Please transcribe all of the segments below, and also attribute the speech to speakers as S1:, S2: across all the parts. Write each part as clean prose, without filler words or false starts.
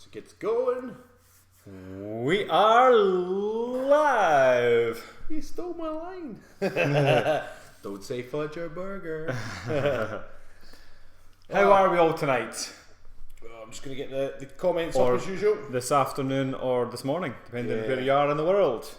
S1: Once it gets going,
S2: we are live.
S1: You stole my line. Don't say fudge or burger.
S2: How are we all tonight?
S1: I'm just going to get the comments
S2: Or
S1: up as usual.
S2: this afternoon or this morning, depending on where you are in the world.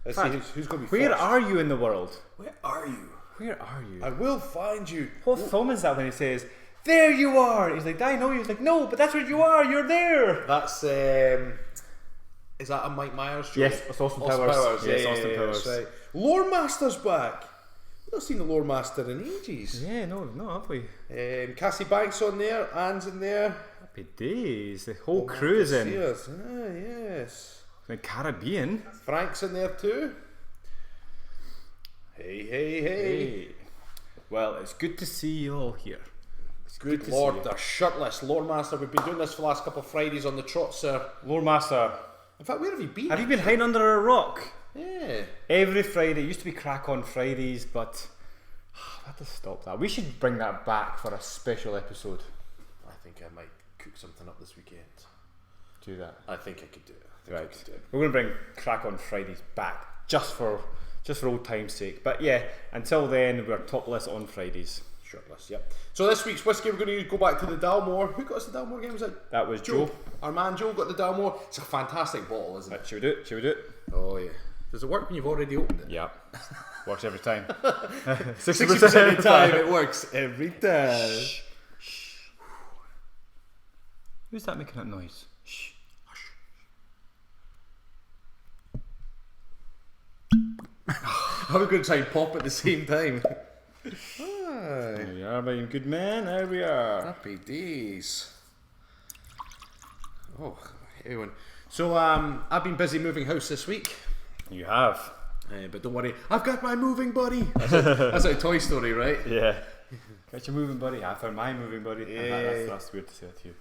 S1: Let's see who's going to be
S2: Where
S1: first.
S2: are you in the world?
S1: Where are you?
S2: Where are you?
S1: I will find you.
S2: What film is that when he says, "There you are"? He's like, "I know you." He's like, "No, but that's where you are. You're there."
S1: That's is that a Mike Myers show?
S2: Yes, it's Austin Powers. Yes, Austin Powers.
S1: That's right. Lore Master's back. We've not seen the Lore Master in ages.
S2: Yeah, no, have we?
S1: Cassie Banks on there. Anne's in there.
S2: Happy days. The whole crew is in.
S1: Yes.
S2: The Caribbean.
S1: Frank's in there too. Hey.
S2: Well, it's good to see you all here.
S1: Good Lord, they're shirtless. Lore Master, we've been doing this for the last couple of Fridays on the trot, sir.
S2: Lore Master.
S1: In fact, where have you been?
S2: Have you been hiding under a rock?
S1: Yeah.
S2: Every Friday. It used to be Crack on Fridays, but I had to stop that. We should bring that back for a special episode.
S1: I think I might cook something up this weekend.
S2: Do that.
S1: I think I could do it.
S2: Right. We're going to bring Crack on Fridays back just for old time's sake. But yeah, until then, we're topless on Fridays.
S1: Shirtless, yep. So this week's whiskey, we're going to go back to the Dalmore. Who got us the Dalmore again? Was it?
S2: That was Joe.
S1: Our man Joe got the Dalmore. It's a fantastic bottle, isn't it?
S2: Should we do it?
S1: Oh yeah. Does it work when you've already opened it?
S2: Yeah. Works every time.
S1: 60% of the time it works every time.
S2: Shh. Who's that making that noise? Shh.
S1: I was going to try and pop at the same time.
S2: There we are, my good man. There we are.
S1: Happy days. Oh, everyone. So I've been busy moving house this week.
S2: You have.
S1: But don't worry, I've got my moving buddy. That's like Toy Story, right?
S2: Yeah. Got your moving buddy. I found my moving buddy.
S1: Yeah.
S2: That's weird to say that to you.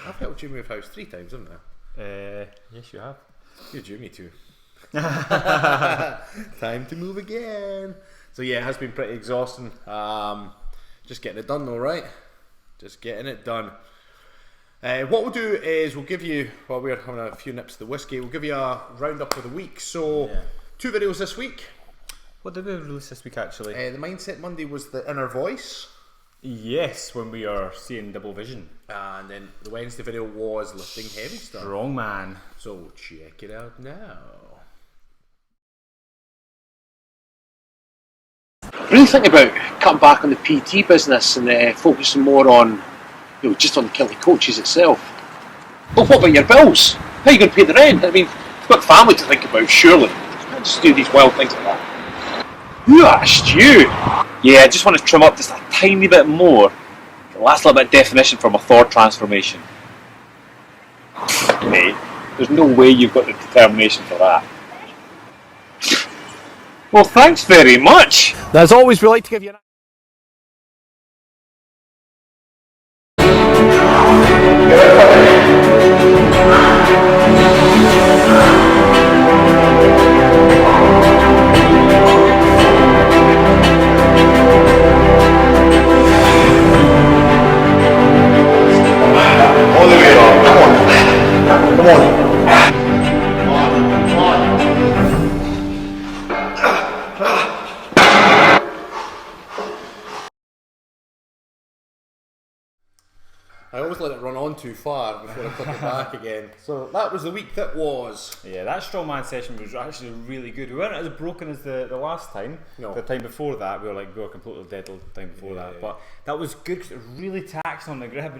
S1: I've helped you move house 3 times, haven't I?
S2: Yes, you have.
S1: You do me too. Time to move again. So yeah, it has been pretty exhausting. Just getting it done though, right? Just getting it done. What we'll do is we'll give you, while we're having a few nips of the whiskey, we'll give you a roundup of the week. So 2 videos this week.
S2: What did we release this week actually?
S1: The Mindset Monday was the inner voice.
S2: Yes, when we are seeing double vision.
S1: And then the Wednesday video was lifting heavy stuff.
S2: Strong man.
S1: So check it out now.
S3: Really think about cutting back on the PT business and focusing more on, just on the Kilted Coaches itself. But what about your bills? How are you going to pay the rent? I mean, you've got family to think about, surely. You can't just do these wild things like that. Who asked you? Yeah, I just want to trim up just a tiny bit more. The last little bit of definition for my thought transformation. Mate, there's no way you've got the determination for that. Well, thanks very much. As always, we like to give you an...
S4: All the way on. Come on.
S1: I always let it run on too far before I click it back again. So that was the week that was.
S2: Yeah, that strongman session was actually really good. We weren't as broken as the last time.
S1: No.
S2: The time before that, we were completely dead the time before that. But that was good because it really taxed on the grip.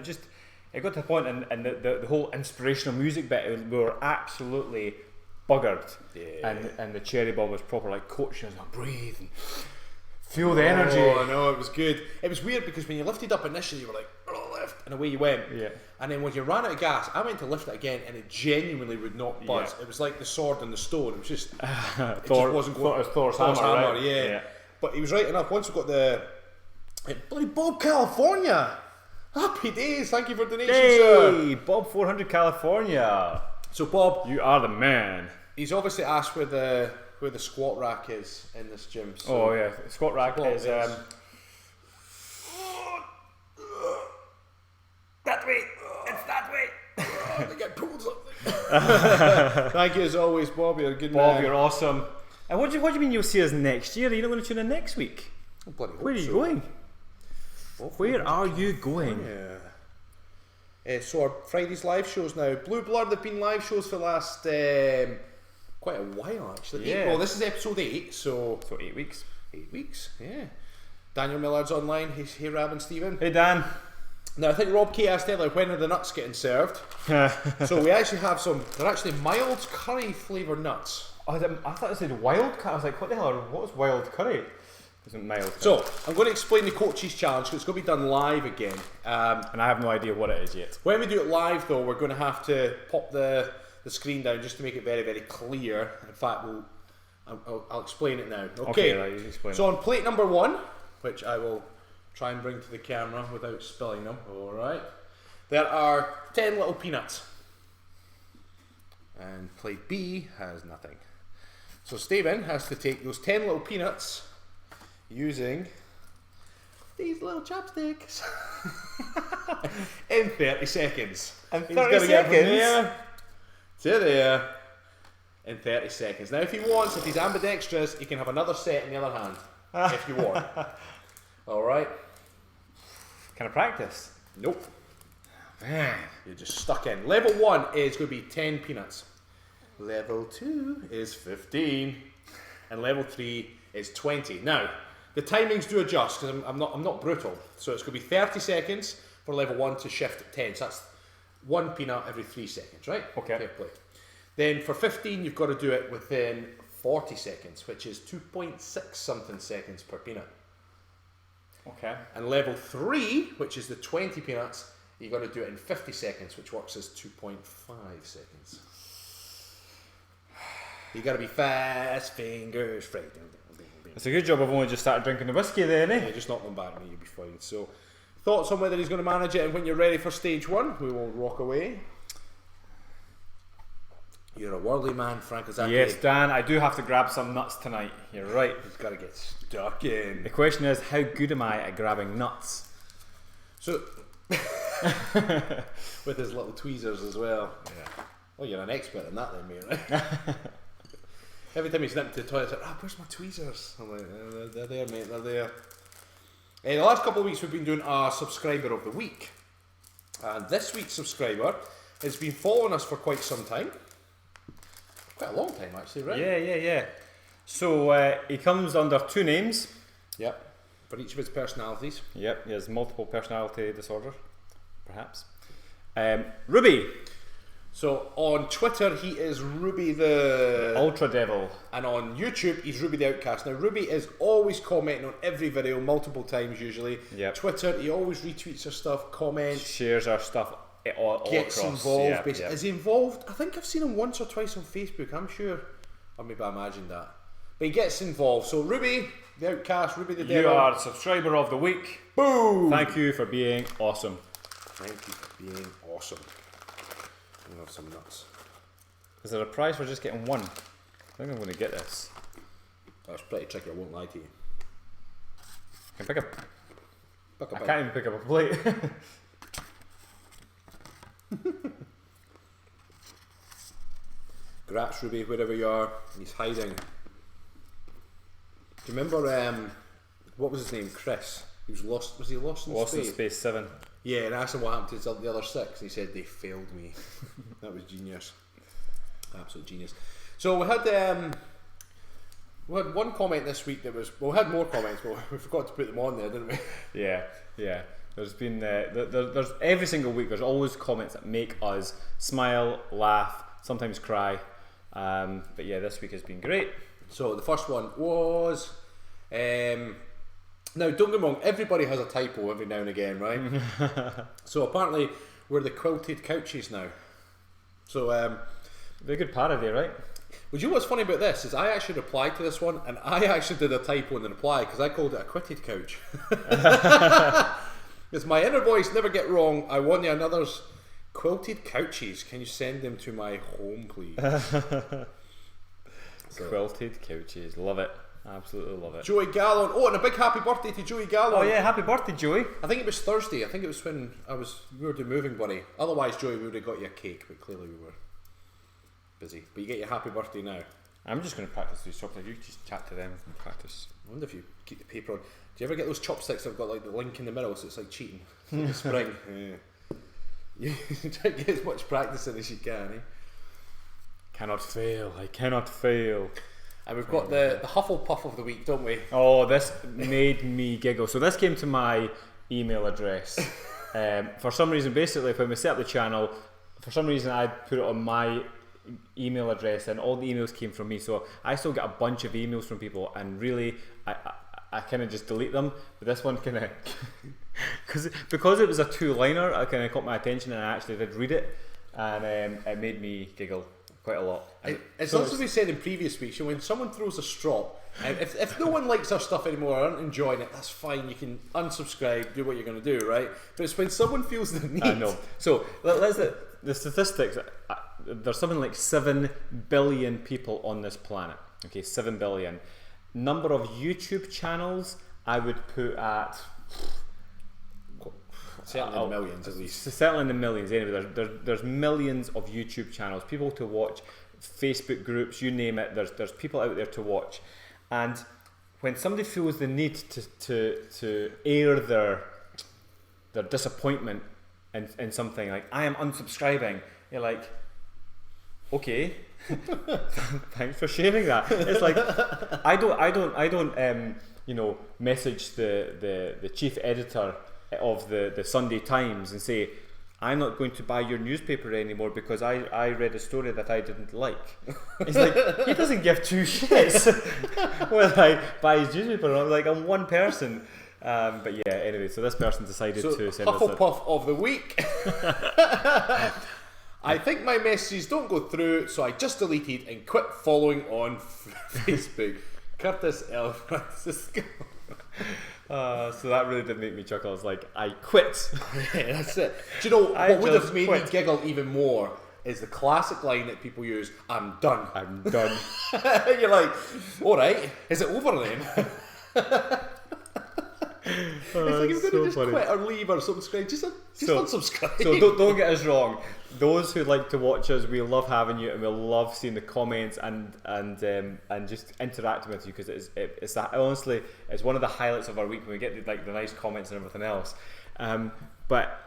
S2: It got to the point, and the whole inspirational music bit, we were absolutely buggered.
S1: Yeah.
S2: And the cherry bomb was proper like coaching us, breathe and feel the energy.
S1: Oh, I know, it was good. It was weird because when you lifted up initially, you were like, lift, and away you went.
S2: Yeah.
S1: And then when you ran out of gas, I went to lift it again, and it genuinely would not budge.
S2: Yeah.
S1: It was like the sword and the stone. It was just, it
S2: Thor,
S1: just wasn't going.
S2: It was Thor's hammer, right?
S1: Yeah. But he was right enough. Once we got the bloody Bob California. Happy days! Thank you for donation, sir.
S2: Hey, Bob 400 California.
S1: So Bob,
S2: You are the man.
S1: he's obviously asked where the squat rack is in this gym. So
S2: Oh yeah, squat rack is
S1: that way. It's that way. Thank you as always, Bob. You're a good
S2: Bob,
S1: man.
S2: you're awesome. And what do you mean you'll see us next year? Are you not going to tune in next week?
S1: I bloody hope
S2: Where are you
S1: so.
S2: going? Where are you going?
S1: Yeah. So our Friday's live shows now. Blue Blood have been live shows for the last quite a while actually.
S2: Yeah.
S1: Well, this is episode 8, so
S2: 8 weeks.
S1: 8 weeks. Yeah. Daniel Millard's online. He's here, Rab and Stephen.
S2: Hey Dan.
S1: Now I think Rob K asked earlier, when are the nuts getting served? So we actually have some. They're actually mild curry flavoured nuts.
S2: Oh, I thought it said wild curry. I was like, what the hell? What was wild curry? Isn't mild curry.
S1: So I'm going to explain the coaches challenge because it's going to be done live again.
S2: And I have no idea what it is yet.
S1: When we do it live though, we're going to have to pop the screen down just to make it very, very clear. In fact, I'll explain it now. Okay,
S2: right, you explain
S1: so on plate number 1, which I will try and bring to the camera without spilling them, alright, there are 10 little peanuts. And plate B has nothing. So Stephen has to take those 10 little peanuts using these little chopsticks in 30 seconds.
S2: In
S1: He's
S2: 30
S1: gonna get from
S2: seconds?
S1: there to there in 30 seconds. Now if he wants, if he's ambidextrous, he can have another set in the other hand if you want. Alright?
S2: Can I practice?
S1: Nope. Man, you're just stuck in. Level 1 is going to be 10 peanuts. Level 2 is 15. And level 3 is 20. Now, the timings do adjust because I'm not brutal. So it's going to be 30 seconds for level 1 to shift at 10. So that's 1 peanut every 3 seconds, right?
S2: Okay.
S1: Fair play. Then for 15, you've got to do it within 40 seconds, which is 2.6 something seconds per peanut.
S2: Okay.
S1: And level 3, which is the 20 peanuts, you've got to do it in 50 seconds, which works as 2.5 seconds. You got to be fast, fingers straight.
S2: It's a good job I've only just started drinking the whiskey then, eh?
S1: Yeah, just knock them back, mate, you'll be fine. So, thoughts on whether he's going to manage it, and when you're ready for stage 1, we will rock away. You're a worldly man, Frank Azaki.
S2: Yes, Dan, I do have to grab some nuts tonight. You're right.
S1: He's got to get stuck in.
S2: The question is, how good am I at grabbing nuts?
S1: So, with his little tweezers as well.
S2: Yeah.
S1: Well, you're an expert in that then, mate, right? Every time he's nipped to the toilet, he's like, where's my tweezers? I'm like, they're there, mate, they're there. The last couple of weeks we've been doing our subscriber of the week. And this week's subscriber has been following us for quite some time. Quite a long time, actually, right?
S2: Yeah. So he comes under 2 names.
S1: Yep. For each of his personalities.
S2: Yep, he has multiple personality disorder, perhaps. Ruby.
S1: So on Twitter he is Ruby the
S2: Ultra Devil.
S1: and on YouTube he's Ruby the Outcast. Now Ruby is always commenting on every video multiple times usually.
S2: Yep.
S1: Twitter, he always retweets our stuff, comments,
S2: Shares our stuff all
S1: gets
S2: across.
S1: involved.
S2: Yep,
S1: Basically.
S2: yep.
S1: Is he involved? I think I've seen him once or twice on Facebook, I'm sure. Or maybe I imagined that. But he gets involved. So Ruby the Outcast, Ruby the
S2: You
S1: Devil.
S2: are subscriber of the week.
S1: Boom!
S2: Thank you for being awesome.
S1: Thank you for being awesome. I'm gonna have some nuts.
S2: Is there a prize for just getting 1? I think I'm going to get this.
S1: That's pretty tricky, I won't lie to you.
S2: I can pick up.
S1: Pick up
S2: I can't even pick up a plate.
S1: Grats, Ruby, wherever you are. He's hiding. Do you remember, what was his name? Chris. He was lost. Was he lost in
S2: Lost in
S1: space?
S2: Space 7.
S1: Yeah, and I asked him what happened to the other 6. And he said they failed me. That was genius. Absolute genius. So we had one comment this week that was. Well, we had more comments, but we forgot to put them on there, didn't we?
S2: Yeah. There's been there's every single week. There's always comments that make us smile, laugh, sometimes cry. But yeah, this week has been great.
S1: So the first one was. Now, don't get me wrong, everybody has a typo every now and again, right? So apparently, we're the Quilted Coaches now. So,
S2: Very good parody, right?
S1: would you know what's funny about this? Is I actually replied to this one, and I actually did a typo in the reply, because I called it a quitted couch. Because my inner voice never get wrong. I want you another's Quilted Couches. Can you send them to my home, please?
S2: Quilted Coaches, love it. Absolutely love it.
S1: Joey Gallon. Oh, and a big happy birthday to Joey Gallon.
S2: Oh yeah, happy birthday, Joey.
S1: I think it was Thursday. I think it was when we were doing Moving Buddy. Otherwise, Joey, we would have got you a cake, but clearly we were Busy. But you get your happy birthday now.
S2: I'm just going to practice these chopsticks. You just chat to them and practice.
S1: I wonder if you keep the paper on. Do you ever get those chopsticks that have got like the link in the middle, so it's like cheating? Like the spring. Yeah. You try to get as much practice in as you can, eh?
S2: Cannot fail. I cannot fail.
S1: And we've got the Hufflepuff of the week, don't we?
S2: Oh, this made me giggle. So this came to my email address. For some reason, basically, when we set up the channel, for some reason I put it on my email address, and all the emails came from me. So I still get a bunch of emails from people, and really, I kind of just delete them. But this one kind of, because it was a two-liner, I kind of caught my attention, and I actually did read it, and it made me giggle quite a lot.
S1: It's also we said in previous weeks, when someone throws a strop, and if no one likes our stuff anymore or aren't enjoying it, that's fine. You can unsubscribe, do what you're going to do, right? But it's when someone feels the need.
S2: I know. So let's the statistics. There's something like 7 billion people on this planet. Okay, 7 billion. Number of YouTube channels, I would put at
S1: certainly in the millions at least.
S2: Certainly in the millions. Anyway, there's millions of YouTube channels, people to watch, Facebook groups, you name it. There's people out there to watch, and when somebody feels the need to air their disappointment in something, like I am unsubscribing, you're like, okay, thanks for sharing that. It's like I don't message the chief editor of the Sunday Times and say, I'm not going to buy your newspaper anymore because I read a story that I didn't like. It's like, he doesn't give two shits whether I buy his newspaper or not. Like, I'm one person. But yeah, anyway, so this person decided to send us
S1: Hufflepuff of the week. I think my messages don't go through, so I just deleted and quit following on Facebook. Curtis L. Francisco.
S2: So that really did make me chuckle. I was like, I quit.
S1: Yeah, that's it. Do you know what would have made me giggle even more is the classic line that people use, I'm done.
S2: I'm done.
S1: You're like, alright, is it over then? It's like if you're going to just quit or leave or subscribe, just unsubscribe.
S2: So don't get us wrong. Those who like to watch us, we love having you, and we love seeing the comments and just interacting with you, because it's that, honestly, it's one of the highlights of our week when we get the nice comments and everything else. But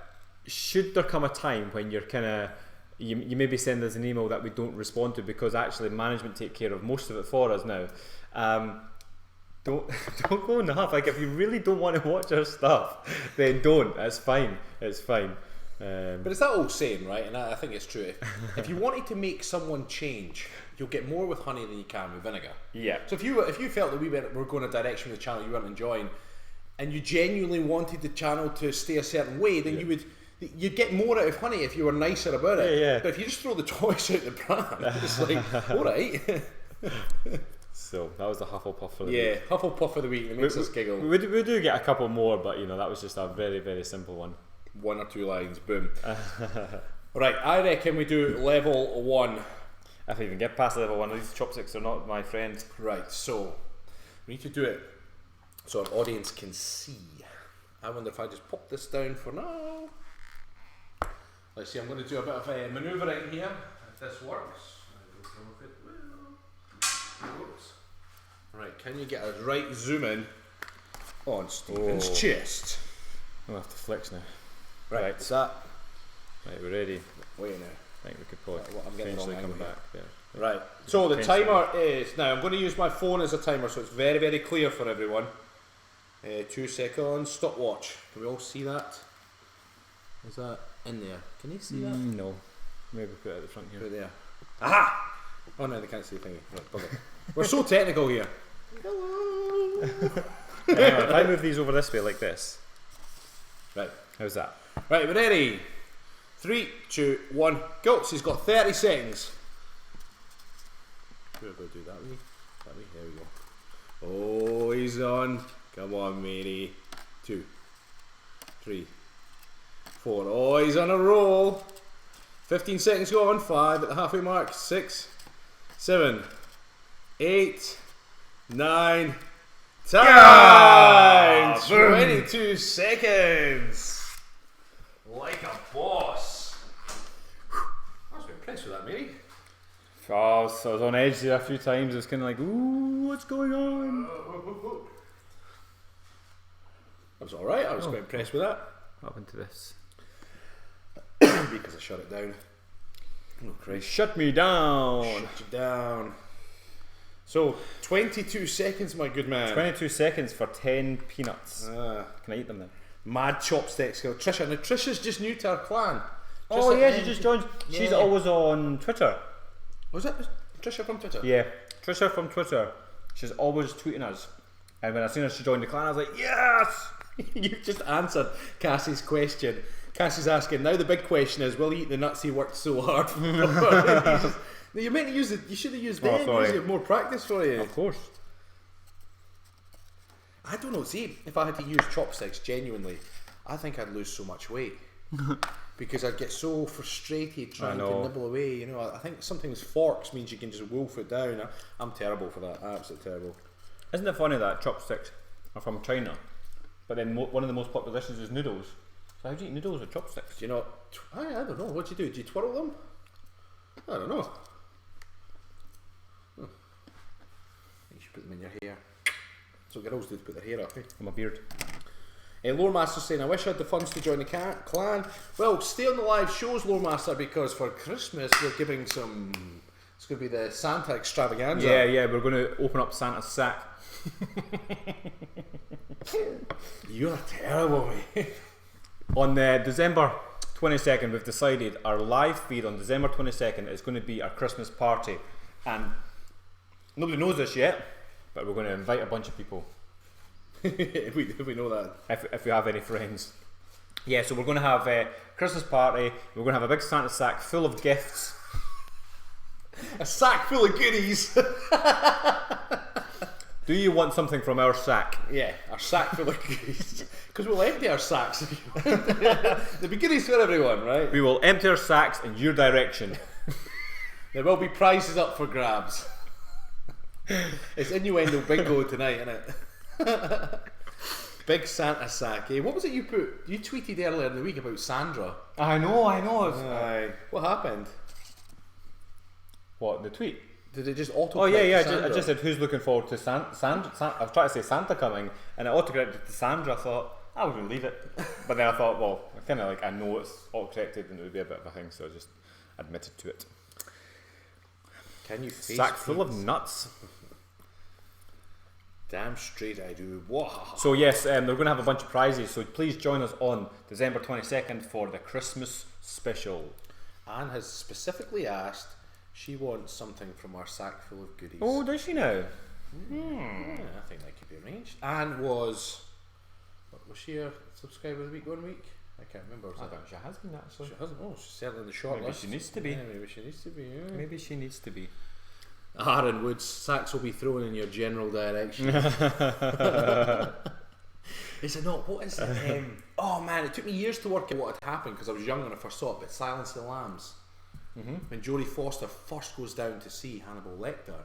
S2: should there come a time when you're kind of you maybe send us an email that we don't respond to because actually management take care of most of it for us now. Don't go nuts. Like, if you really don't want to watch our stuff, then don't. It's fine. It's fine.
S1: But it's that old saying, right? And I think it's true. If you wanted to make someone change, you'll get more with honey than you can with vinegar.
S2: Yeah.
S1: So if you felt that we were going a direction with the channel you weren't enjoying, and you genuinely wanted the channel to stay a certain way, then you'd get more out of honey if you were nicer about it.
S2: Yeah.
S1: But if you just throw the toys out the pram, it's like, all right.
S2: So that was the Hufflepuff for the week.
S1: Yeah, Hufflepuff of the week. It makes us giggle.
S2: We do get a couple more, but that was just a very, very simple one.
S1: 1 or 2 lines, boom. Right, I reckon we do level 1.
S2: If I even get past level 1, these chopsticks are not my friend.
S1: Right, so we need to do it so our audience can see. I wonder if I just pop this down for now. Let's see, I'm going to do a bit of manoeuvring here, if this works. I don't know if it will. Oops. Right, can you get a right zoom in on Stephen's chest?
S2: I'll have to flex now.
S1: Right, is that?
S2: Right, we're ready.
S1: Wait now.
S2: I think we could probably
S1: I'm getting
S2: eventually
S1: the wrong
S2: come
S1: angle
S2: back there.
S1: Right, so the timer is, now I'm going to use my phone as a timer so it's very, very clear for everyone. 2 seconds, stopwatch. Can we all see that? Is that in there? Can you see that?
S2: No. Maybe put it at the front here.
S1: Right there. Aha! Oh no, they can't see the thing. Right, bugger. We're so technical here. Hello!
S2: If I move these over this way like this.
S1: Right.
S2: How's that?
S1: Right, we're ready. 3, 2, 1, go. So he's got 30 seconds. We'll go do that way. That way, there we go. Oh, he's on. Come on, matey. 2, 3, 4. Oh, he's on a roll. 15 seconds gone. 5 at the halfway mark. 6, 7, 8, 9. Time! 22 seconds. Like a boss. I was impressed with that, matey.
S2: Oh, so I was on edge there a few times. It's kind of like, ooh, what's going on?
S1: That was alright, I was quite impressed with that.
S2: What happened to this?
S1: Because I shut it down. Oh Christ.
S2: Shut me down.
S1: Shut you down. So, 22 seconds, my good man.
S2: 22 seconds for 10 peanuts.
S1: Ah,
S2: Can I eat them then?
S1: mad chopsticks. Trisha. Now, Trisha's just new to our clan.
S2: Oh
S1: Trisha,
S2: yeah, she just joined.
S1: Yeah.
S2: She's always on Twitter.
S1: Was it Trisha from Twitter?
S2: Yeah, Trisha from Twitter. She's always tweeting us. And when I seen her she joined the clan, I was like, yes!
S1: You've just answered Cassie's question. Cassie's asking, now the big question is, will he eat the nuts he worked so hard for? No, you meant to use it. You should have used them.
S2: sorry.
S1: Use it more practice for you.
S2: Of course.
S1: I don't know. See, if I had to use chopsticks, genuinely, I think I'd lose so much weight because I'd get so frustrated trying to nibble away. You know, I think sometimes forks means you can just wolf it down. I'm terrible for that. Absolutely terrible.
S2: Isn't it funny that chopsticks are from China, but then one of the most popular dishes is noodles? So how do you eat noodles with chopsticks?
S1: Do you know? I don't know. What do you do? Do you twirl them? I don't know. You should put them in your hair. So girls do to put their hair up. Eh?
S2: On my beard.
S1: Lore Master saying, I wish I had the funds to join the clan. Well, stay on the live shows, Lore Master, because for Christmas we're giving some. It's going to be the Santa extravaganza.
S2: Yeah, we're going to open up Santa's sack.
S1: You're terrible, mate.
S2: On December 22nd, we've decided our live feed on December 22nd is going to be our Christmas party. And nobody knows this yet, but we're going to invite a bunch of people.
S1: we know that.
S2: If we have any friends. Yeah, so we're going to have a Christmas party. We're going to have a big Santa sack full of gifts.
S1: A sack full of goodies.
S2: Do you want something from our sack?
S1: Yeah, our sack full of goodies. Because we'll empty our sacks if you want. There'll be goodies for everyone, right?
S2: We will empty our sacks in your direction.
S1: There will be prizes up for grabs. It's innuendo bingo tonight, isn't it? Big Santa sack, eh? What was it you put? You tweeted earlier in the week about Sandra.
S2: I know.
S1: Aye. What happened?
S2: What, the tweet?
S1: Did it just auto?
S2: Oh yeah. I just said who's looking forward to Sandra. I was trying to say Santa coming, and it auto-corrected to Sandra. I thought I was going to leave it, but then I thought, well, kind of like I know it's auto-corrected, and it would be a bit of a thing, so I just admitted to it.
S1: Can you face
S2: Sack full of nuts?
S1: Damn straight I do. Wow.
S2: So yes, they're going to have a bunch of prizes. So please join us on December 22nd for the Christmas special.
S1: Anne has specifically asked. She wants something from our sack full of goodies.
S2: Oh, does she now?
S1: Yeah, I think that could be arranged. Anne was she a subscriber of the week 1 week? I can't remember.
S2: I think she has been actually.
S1: She hasn't. Oh, she's certainly in the short
S2: Maybe
S1: list.
S2: she needs to be.
S1: Yeah, maybe she needs to be. Yeah.
S2: Maybe she needs to be.
S1: Aaron Woods, sacks will be thrown in your general direction. Is it not? What is it? Oh man, it took me years to work out what had happened because I was young when I first saw it. But Silence of the Lambs. When Jodie Foster first goes down to see Hannibal Lecter,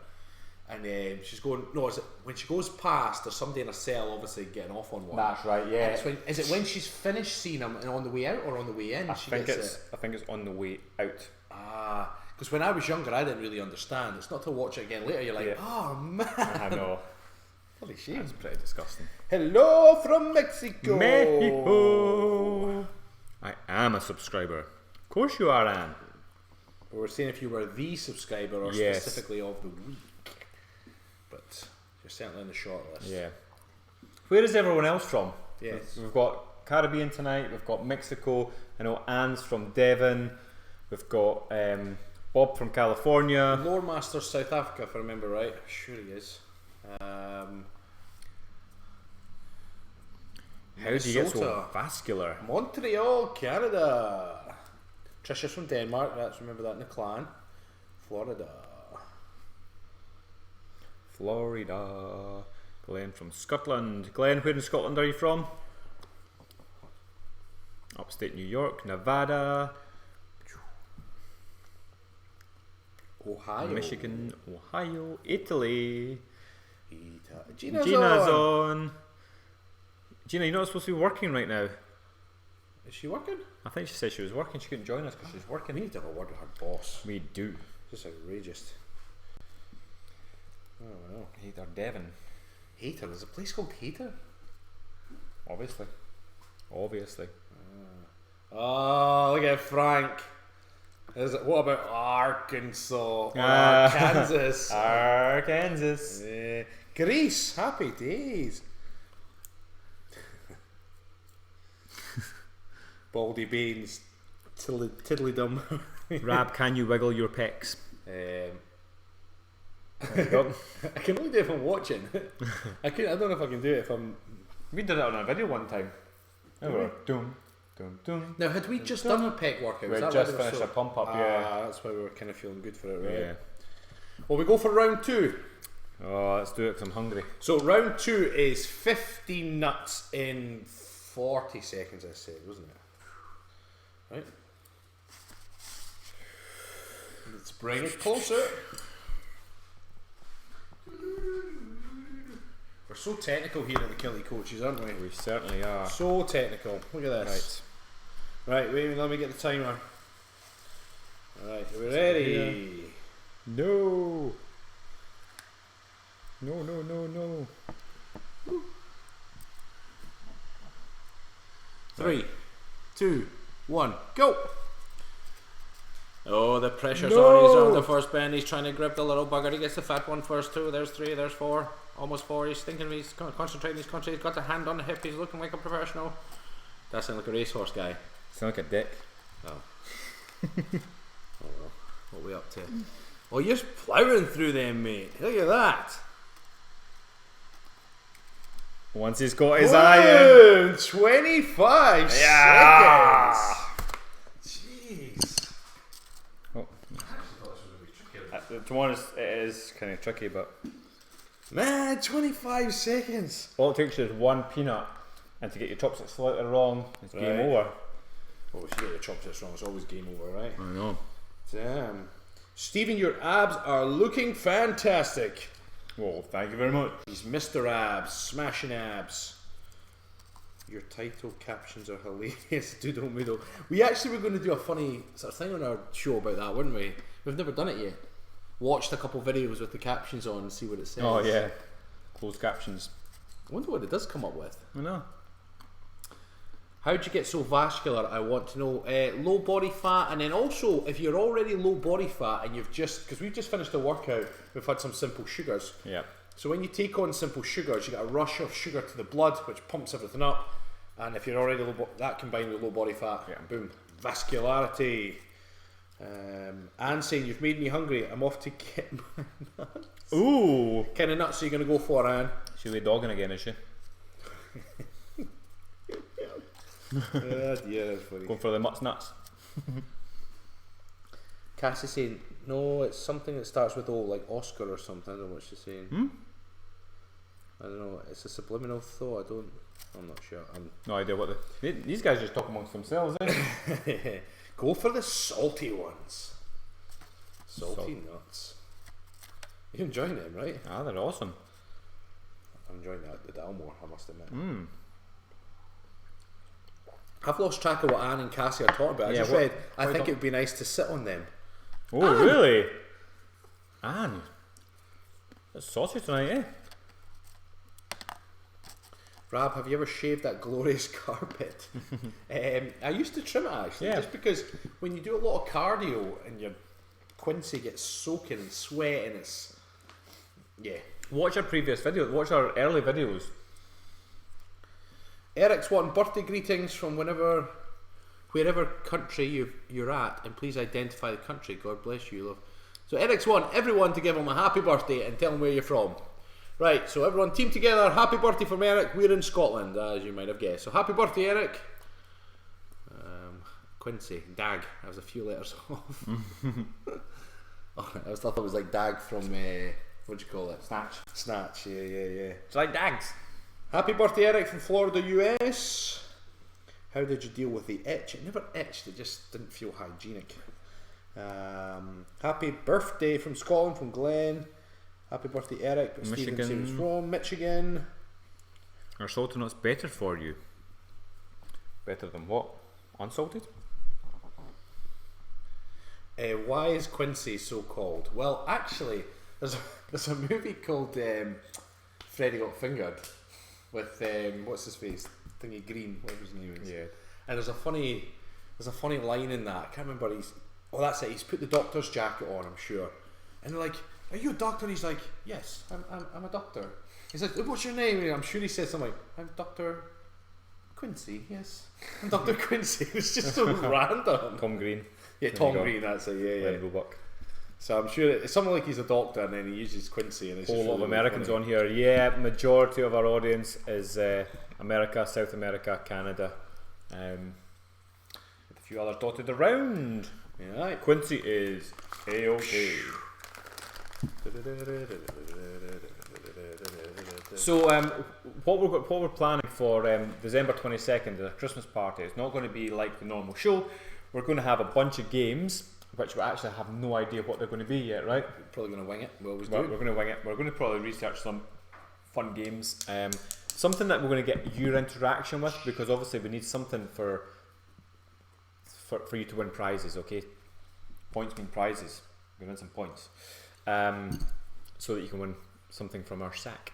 S1: and she's going. No, is it when she goes past? There's somebody in a cell, obviously getting off on one.
S2: That's right. Yeah.
S1: Is it when she's finished seeing him and on the way out or on the way in?
S2: I think it's on the way out.
S1: Ah, because when I was younger, I didn't really understand. It's not to watch it again later. You're like, oh man,
S2: I know.
S1: Holy shit,
S2: That's pretty disgusting.
S1: Hello from Mexico.
S2: Mexico. I am a subscriber. Of course you are, Anne.
S1: We were saying if you were the subscriber or
S2: Yes.
S1: specifically of the week, but you're certainly on the short list.
S2: Yeah. Where is everyone else from?
S1: Yes.
S2: We've got Caribbean tonight. We've got Mexico. I know Anne's from Devon. We've got Bob from California.
S1: Lore Master South Africa, if I remember right. Sure he is.
S2: How do you get so
S1: Minnesota.
S2: vascular?
S1: Montreal, Canada. Trisha's from Denmark. Let's remember that in the clan. Florida.
S2: Florida. Glenn from Scotland. Glenn, where in Scotland are you from? Upstate New York, Nevada,
S1: Ohio.
S2: Michigan, Ohio, Italy.
S1: Gina's
S2: on. Gina, you're not supposed to be working right now.
S1: Is she working?
S2: I think she said she was working. She couldn't join us because she's
S1: We
S2: working.
S1: need to have a word with her boss.
S2: We do.
S1: Just outrageous. Oh well.
S2: Hater Devon.
S1: Hater. There's a place called Hater.
S2: Obviously.
S1: Oh, look at Frank. What about Arkansas? Or Kansas?
S2: Arkansas.
S1: Greece. Happy days. Baldy Baines. Tiddly dum.
S2: Rab, can you wiggle your pecs?
S1: I can only do it if I'm watching. I don't know if I can do it if I'm.
S2: We did it on a video one time. Dum.
S1: Now, had we just done a pec workout?
S2: We had just finished a pump up, yeah.
S1: That's why we were kind of feeling good for it, right?
S2: Yeah.
S1: Well, we go for round 2.
S2: Oh, let's do it because I'm hungry.
S1: So round 2 is 50 nuts in 40 seconds, I said, wasn't it? Right. Let's bring it closer. We're so technical here at the Kilted Coaches, aren't we?
S2: We certainly are.
S1: So technical. Look at this. Right, wait, let me get the timer. Alright, are we ready?
S2: No.
S1: 3, 2, 1, go! Oh, the pressure's on. He's on the first bend. He's trying to grip the little bugger. He gets the fat one first. 2, there's 3, there's 4. Almost 4. He's thinking, he's concentrating. He's got the hand on the hip. He's looking like a professional. That sounds like a racehorse guy.
S2: Sound like a dick.
S1: Oh. Oh well. What are we up to? Oh, you're just ploughing through them, mate. Look at that.
S2: Once he's got his eye in.
S1: 25
S2: Yeah.
S1: seconds. Jeez.
S2: Oh. To be honest, it is kind of tricky, but
S1: Man, 25 seconds.
S2: all it takes is one peanut, and to get your chopsticks slightly wrong, it's game
S1: Right.
S2: over.
S1: Oh, if you get your chopsticks wrong, it's always game over, right?
S2: I know.
S1: Damn. Stephen, your abs are looking fantastic.
S2: Well, thank you very much.
S1: He's Mr. Abs, smashing abs. Your title captions are hilarious. Doodle moodle. We actually were going to do a funny sort of thing on our show about that, weren't we? We've never done it yet. Watched a couple videos with the captions on and see what it says.
S2: Oh yeah, closed captions.
S1: I wonder what it does come up with.
S2: I know.
S1: How'd you get so vascular? I want to know. Low body fat, and then also if you're already low body fat and you've just, because we've just finished a workout, we've had some simple sugars.
S2: Yeah.
S1: So when you take on simple sugars, you get a rush of sugar to the blood, which pumps everything up. And if you're already that combined with low body fat, boom, vascularity. And saying you've made me hungry. I'm off to get my nuts.
S2: Ooh.
S1: Kind of nuts are you going to go for, Anne?
S2: She'll be dogging again, is she?
S1: Yeah, that's funny.
S2: Going for the mutts nuts.
S1: Cassie's saying, no, it's something that starts with O, like Oscar or something. I don't know what she's saying. I don't know. It's a subliminal thought. I'm not sure.
S2: No idea what these guys just talk amongst themselves, eh?
S1: Go for the salty ones. Salty nuts. You're enjoying them, right?
S2: Ah, they're awesome.
S1: I'm enjoying the Dalmore, I must admit. I've lost track of what Anne and Cassie are talking about. I just read, I think it would be nice to sit on them.
S2: Oh, Anne. Really? Anne. It's saucy tonight, eh?
S1: Rab, have you ever shaved that glorious carpet? I used to trim it actually, just because when you do a lot of cardio and your Quincy gets soaking and sweating, it's
S2: Watch our previous video. Watch our early videos.
S1: Eric's wanting birthday greetings from wherever country you're at, and please identify the country. God bless you, love. So Eric's wanting everyone to give him a happy birthday and tell him where you're from. Right, so everyone team together. Happy birthday from Eric. We're in Scotland, as you might have guessed. So happy birthday, Eric. Quincy, Dag. I was a few letters off. I thought it was like Dag from what do you call it? Snatch. Yeah.
S2: It's like Dags.
S1: Happy birthday, Eric from Florida, US. How did you deal with the itch? It never itched. It just didn't feel hygienic. Happy birthday from Scotland, from Glenn. Happy birthday, Eric. But Stephen said he was from Michigan.
S2: Are salted nuts better for you? Better than what? Unsalted?
S1: Why is Quincy so called? Well, actually, there's a movie called Freddy Got Fingered with what's his face, Thingy Green, whatever his name is.
S2: Yeah.
S1: And there's a funny line in that. I can't remember. That's it. He's put the doctor's jacket on, I'm sure. And they're like, "Are you a doctor?" And he's like, "Yes, I'm a doctor." He's like, "What's your name?" And I'm sure he said something like, "I'm Dr. Quincy." "Yes, I'm Dr. Quincy." It's just so random.
S2: Tom Green.
S1: Yeah, Tom Green. That's it. Yeah.
S2: Buck.
S1: So I'm sure it's something like he's a doctor, and then he uses Quincy, and it's
S2: Whole
S1: just
S2: lot of
S1: really
S2: Americans
S1: funny.
S2: on here. Yeah, majority of our audience is America, South America, Canada, with a few others dotted around.
S1: Yeah.
S2: Quincy is A-OK. So what we're planning for December 22nd is a Christmas party. It's not going to be like the normal show. We're going to have a bunch of games, which we actually have no idea what they're going to be yet, right?
S1: Probably going to wing it. We always do.
S2: We're going to wing it. We're going to probably research some fun games. Something that we're going to get your interaction with, because obviously we need something for you to win prizes, okay? Points mean prizes. We win some points. So that you can win something from our sack.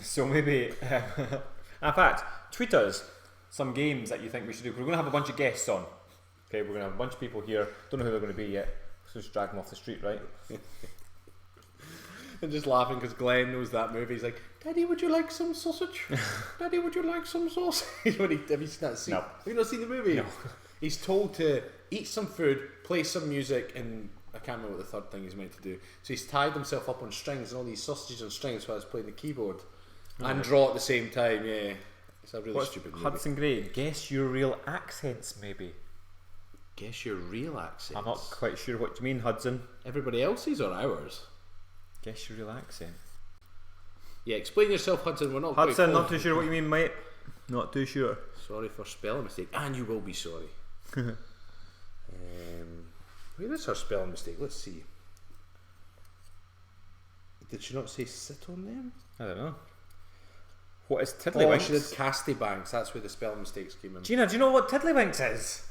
S2: So maybe, in fact, tweet us some games that you think we should do. We're going to have a bunch of guests on. Okay, we're going to have a bunch of people here. Don't know who they're going to be yet. So just drag them off the street, right?
S1: And just laughing because Glenn knows that movie. He's like, "Daddy, would you like some sausage? Daddy, would you like some sausage?" Have you seen that scene?
S2: No.
S1: Have you not seen the movie?
S2: No.
S1: He's told to eat some food, play some music, and I can't remember what the third thing he's meant to do. So he's tied himself up on strings and all these sausages on strings while he's playing the keyboard and draw at the same time. Yeah, it's a really stupid movie.
S2: Hudson Gray, guess your real accents, maybe.
S1: Guess your real accent.
S2: I'm not quite sure what you mean, Hudson.
S1: Everybody else's or ours?
S2: Guess your real accent.
S1: Yeah, explain yourself, Hudson. We're not
S2: Hudson,
S1: quite
S2: not too sure what you mean, mate. Not too sure.
S1: Sorry for spelling mistake, and you will be sorry. Where is her spelling mistake? Let's see. Did she not say sit on them?
S2: I don't know. What is
S1: Oh,
S2: Tiddlywinks?
S1: she did Casty Banks. That's where the spelling mistakes came in.
S2: Gina, do you know what Tiddlywinks is?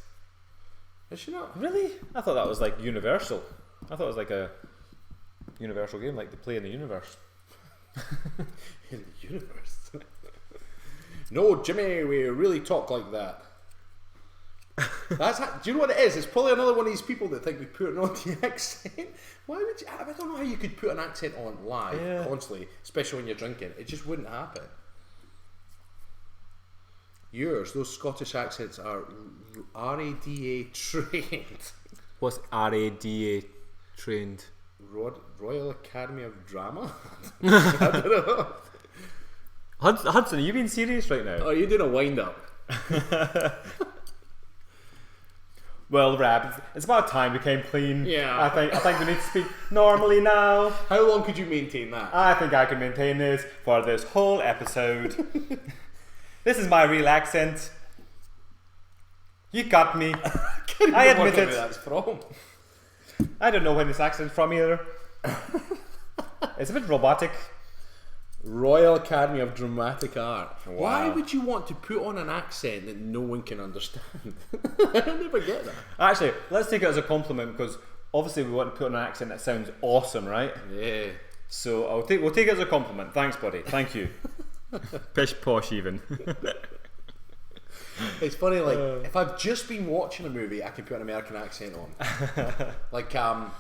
S1: Is she not?
S2: Really? I thought that was like Universal. I thought it was like a Universal game, like they play in the universe.
S1: In the universe? No, Jimmy, we really talk like that. Do you know what it is? It's probably another one of these people that think we put on the accent. Why would you? I don't know how you could put an accent on live constantly, especially when you're drinking. It just wouldn't happen. Those Scottish accents are RADA trained.
S2: What's RADA trained?
S1: Royal Academy of Drama? I don't know.
S2: Hudson, are you being serious right now?
S1: Oh, you're doing a wind up.
S2: Well, Rab, it's about time we came clean.
S1: Yeah.
S2: I think we need to speak normally now.
S1: How long could you maintain that?
S2: I think I can maintain this for this whole episode. This is my real accent. You got me. I admit
S1: Where
S2: it.
S1: that's from.
S2: I don't know when this accent's from either. It's a bit robotic.
S1: Royal Academy of Dramatic Art.
S2: Wow.
S1: Why would you want to put on an accent that no one can understand? I never get that.
S2: Actually, let's take it as a compliment because obviously we want to put on an accent that sounds awesome, right?
S1: Yeah.
S2: So we'll take it as a compliment. Thanks, buddy. Thank you. Pish posh even.
S1: It's funny, like, if I've just been watching a movie, I can put an American accent on. Like, I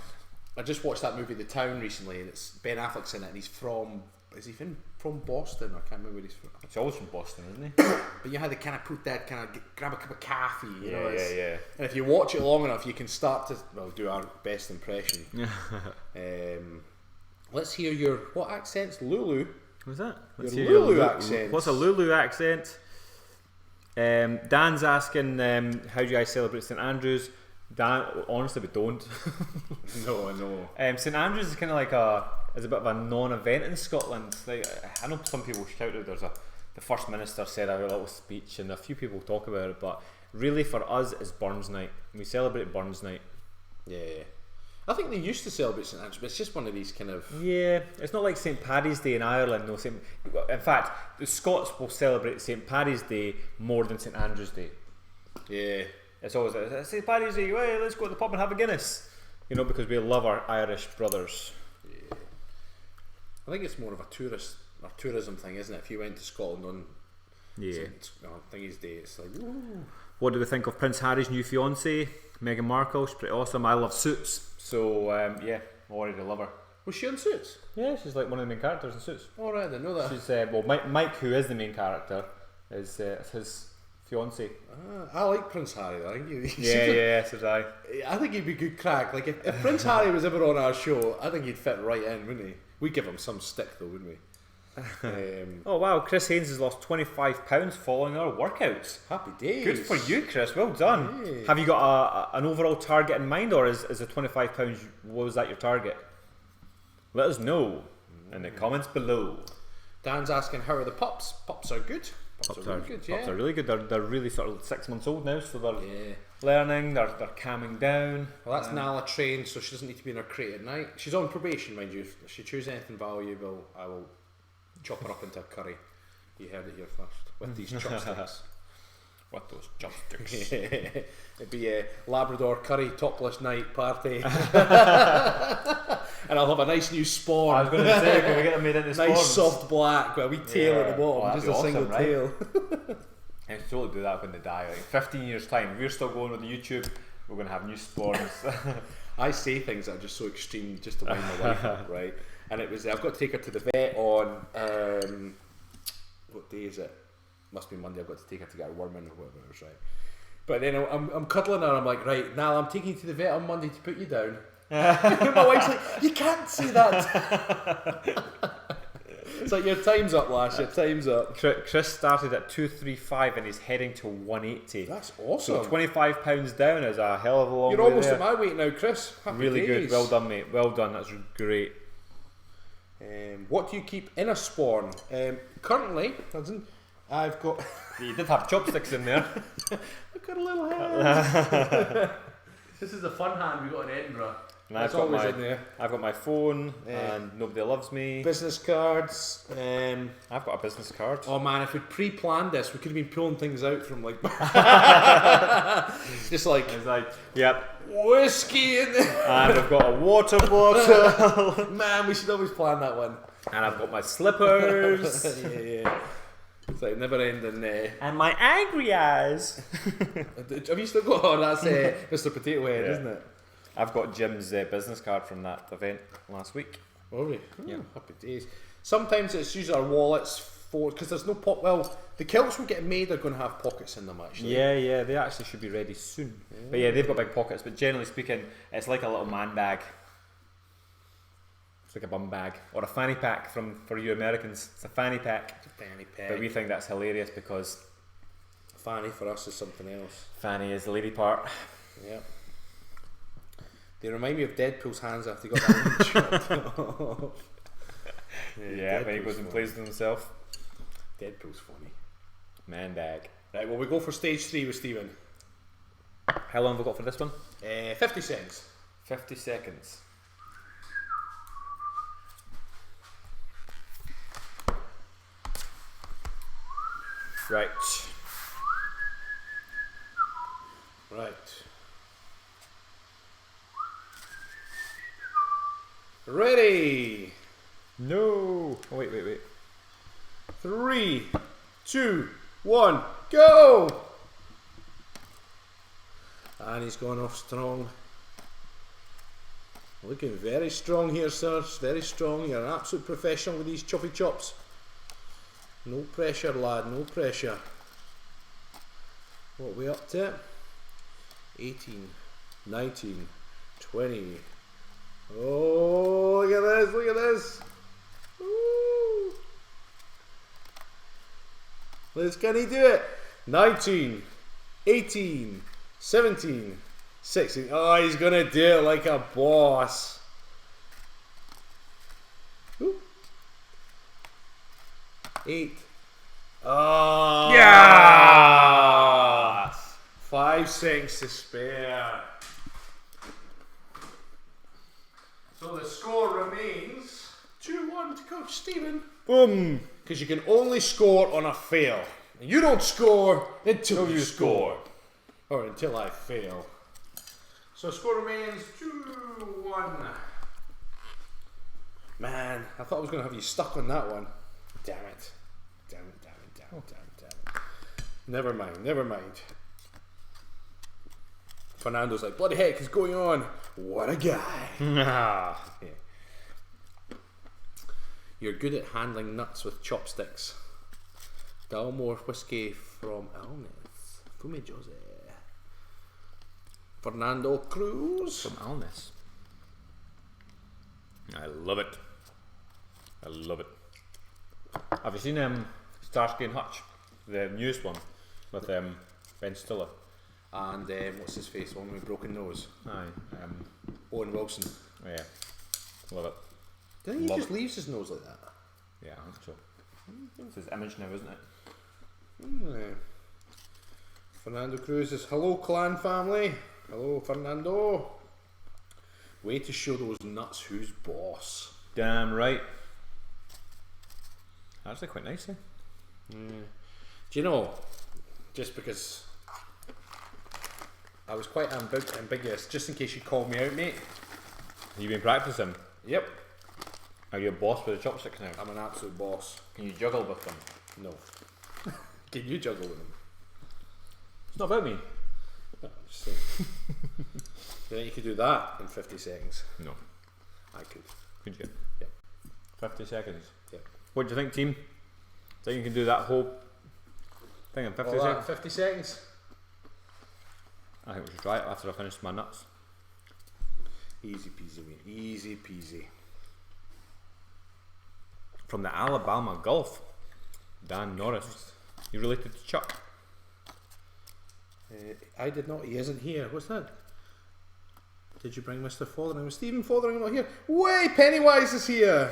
S1: just watched that movie The Town recently, and it's Ben Affleck's in it, and he's from Boston? I can't remember where he's from.
S2: He's always from Boston, isn't he?
S1: But you had to kind of put that, grab a cup of coffee, you know.
S2: Yeah.
S1: And if you watch it long enough, you can start to, do our best impression. Let's hear what accents? Lulu.
S2: What's that? Let's
S1: Your
S2: hear
S1: Lulu accent.
S2: What's a Lulu accent? Dan's asking, how do you guys celebrate St Andrews? Dan, honestly, we don't.
S1: No.
S2: St Andrews is kind of like a bit of a non-event in Scotland. Like, I know some people shouted. The First Minister said a little speech, and a few people talk about it. But really, for us, it's Burns Night. We celebrate Burns Night.
S1: Yeah. I think they used to celebrate St Andrews, but it's just one of these kind of...
S2: Yeah, it's not like St Paddy's Day in Ireland. No, in fact, the Scots will celebrate St Paddy's Day more than St Andrew's Day.
S1: Yeah.
S2: it's always say Paddy's Day, hey, let's go to the pub and have a Guinness. You know, because we love our Irish brothers.
S1: Yeah. I think it's more of a tourism thing, isn't it? If you went to Scotland on Thingy's Day, it's like, woo.
S2: What do we think of Prince Harry's new fiancée, Meghan Markle? She's pretty awesome. I love Suits, so yeah, I already love her.
S1: Was she on Suits?
S2: Yeah, she's like one of the main characters in Suits.
S1: Oh right, I didn't know that.
S2: She's well, Mike, who is the main character, is his fiancée.
S1: I like Prince Harry. I think
S2: Yeah, so did I.
S1: I think he'd be good crack. Like if Prince Harry was ever on our show, I think he'd fit right in, wouldn't he? We'd give him some stick though, wouldn't we?
S2: Oh wow, Chris Haynes has lost 25 pounds following our workouts.
S1: Happy days.
S2: Good for you, Chris. Well done.
S1: Hey.
S2: Have you got an overall target in mind, or is the 25 pounds? Was that your target? Let us know in the comments below.
S1: Dan's asking, how are the pups? Pups are good. Pups are really good. Yeah.
S2: Pups are really good. They're really sort of 6 months old now, so they're
S1: Yeah.
S2: learning. They're calming down.
S1: Well, that's Nala trained, so she doesn't need to be in her crate at night. She's on probation, mind you. If she chooses anything valuable, I will chop her up into a curry. You heard it here first. With these chopsticks.
S2: What those chopsticks?
S1: It'd be a Labrador curry topless night party. And I'll have a nice new spawn.
S2: I was going to say, can we get them made into
S1: nice
S2: spawns?
S1: soft black with a wee tail at the bottom,
S2: that'd
S1: just
S2: be
S1: a single
S2: awesome, right?
S1: tail.
S2: I can totally do that when they die. Like 15 years time, we're still going with the YouTube. We're going to have new spawns.
S1: I say things that are just so extreme just to wind my wife up, right? And it was, I've got to take her to the vet on, what day is it? Must be Monday. I've got to take her to get her worm in or whatever it is, right? But then I'm cuddling her, I'm like, right, Nal, I'm taking you to the vet on Monday to put you down. My wife's like, you can't say that. It's like, your time's up, lass, your time's up.
S2: Chris started at 235 and he's heading to 180.
S1: That's awesome.
S2: So 25 pounds down is a hell of a long
S1: You're
S2: way
S1: almost
S2: there.
S1: at my weight now, Chris. Happy
S2: Really
S1: days.
S2: good. Well done, mate. Well done. That's great.
S1: What do you keep in a spawn? Currently, I've got...
S2: You did have chopsticks in there.
S1: I've got a little hand. This is the fun hand we got in Edinburgh.
S2: And
S1: That's always in there.
S2: I've got my phone and Nobody Loves Me.
S1: Business cards.
S2: I've got a business card.
S1: Oh man, if we'd pre-planned this, we could have been pulling things out from like... just like...
S2: It's like, yep.
S1: Whiskey in there.
S2: And I've got a water bottle.
S1: Man, we should always plan that one.
S2: And I've got my slippers.
S1: yeah. It's like never ending.
S2: And my angry eyes.
S1: Have you still got? Oh, that's Mr. Potato Head, isn't it?
S2: I've got Jim's business card from that event last week.
S1: Oh, really? Yeah. Happy days. Sometimes it's usually our wallets for because there's no well, the kilts we're getting made are going to have pockets in them actually.
S2: Yeah, they actually should be ready soon. Yeah. But yeah, they've got big pockets. But generally speaking, it's like a little man bag. It's like a bum bag or a fanny pack for you Americans. It's a fanny pack.
S1: It's a fanny pack.
S2: But we think that's hilarious because
S1: fanny for us is something else.
S2: Fanny is the lady part.
S1: Yeah. They remind me of Deadpool's hands after he got that chopped off.
S2: Yeah, when he goes and plays with himself.
S1: Deadpool's funny.
S2: Man bag.
S1: Right, well we go for stage 3 with Stephen.
S2: How long have we got for this one?
S1: 50 seconds.
S2: 50 seconds. Right.
S1: Ready?
S2: No. Oh, wait.
S1: 3, 2, 1, go! And he's gone off strong. Looking very strong here, sirs. Very strong. You're an absolute professional with these choppy chops. No pressure, lad. No pressure. What are we up to? 18, 19, 20. Oh, look at this. Look at this. Ooh. Can he do it? 19, 18, 17, 16. Oh, he's going to do it like a boss. Ooh. 8. Oh.
S2: Yeah!
S1: 5 seconds to spare. So the score remains 2-1 to Coach Stephen.
S2: Boom!
S1: Because you can only score on a fail. You don't score until you score. Or until I fail. So score remains 2-1. Man, I thought I was going to have you stuck on that one. Damn it. Damn it. Never mind. Fernando's like, bloody heck is going on? What a guy. Yeah. You're good at handling nuts with chopsticks. Dalmore whiskey from Alness. Fume Jose. Fernando Cruz.
S2: From Alness. I love it. Have you seen Starsky and Hutch? The newest one with Ben Stiller.
S1: And what's his face? One with broken nose.
S2: Aye.
S1: Owen Wilson.
S2: Yeah. Love it.
S1: Do you think he
S2: Love
S1: just
S2: it.
S1: leaves his nose like that?
S2: Yeah, I think so. It's his image now, isn't it?
S1: Fernando Cruz is hello clan family. Hello Fernando. Way to show those nuts who's boss.
S2: Damn right. Actually quite nice, eh?
S1: Do you know, just because I was quite ambiguous, just in case you call me out, mate.
S2: Have you been practicing?
S1: Yep.
S2: Are you a boss with the chopsticks now?
S1: I'm an absolute boss.
S2: Can you juggle with them?
S1: No. Can you juggle with them?
S2: It's not about me.
S1: No, just saying. You think you could do that in 50 seconds?
S2: No.
S1: I could.
S2: Could you?
S1: Yep.
S2: 50 seconds.
S1: Yep.
S2: What do you think, team? Think you can do that whole thing in 50
S1: All that
S2: seconds?
S1: in 50 seconds?
S2: I think we should try it after I finish my nuts.
S1: Easy peasy, mate. Easy peasy.
S2: From the Alabama Gulf, Dan Norris. You related to Chuck?
S1: I did not. He isn't here. What's that? Did you bring Mr. Fotheringham? Was Stephen Fotheringham not here? Wait, Pennywise is here.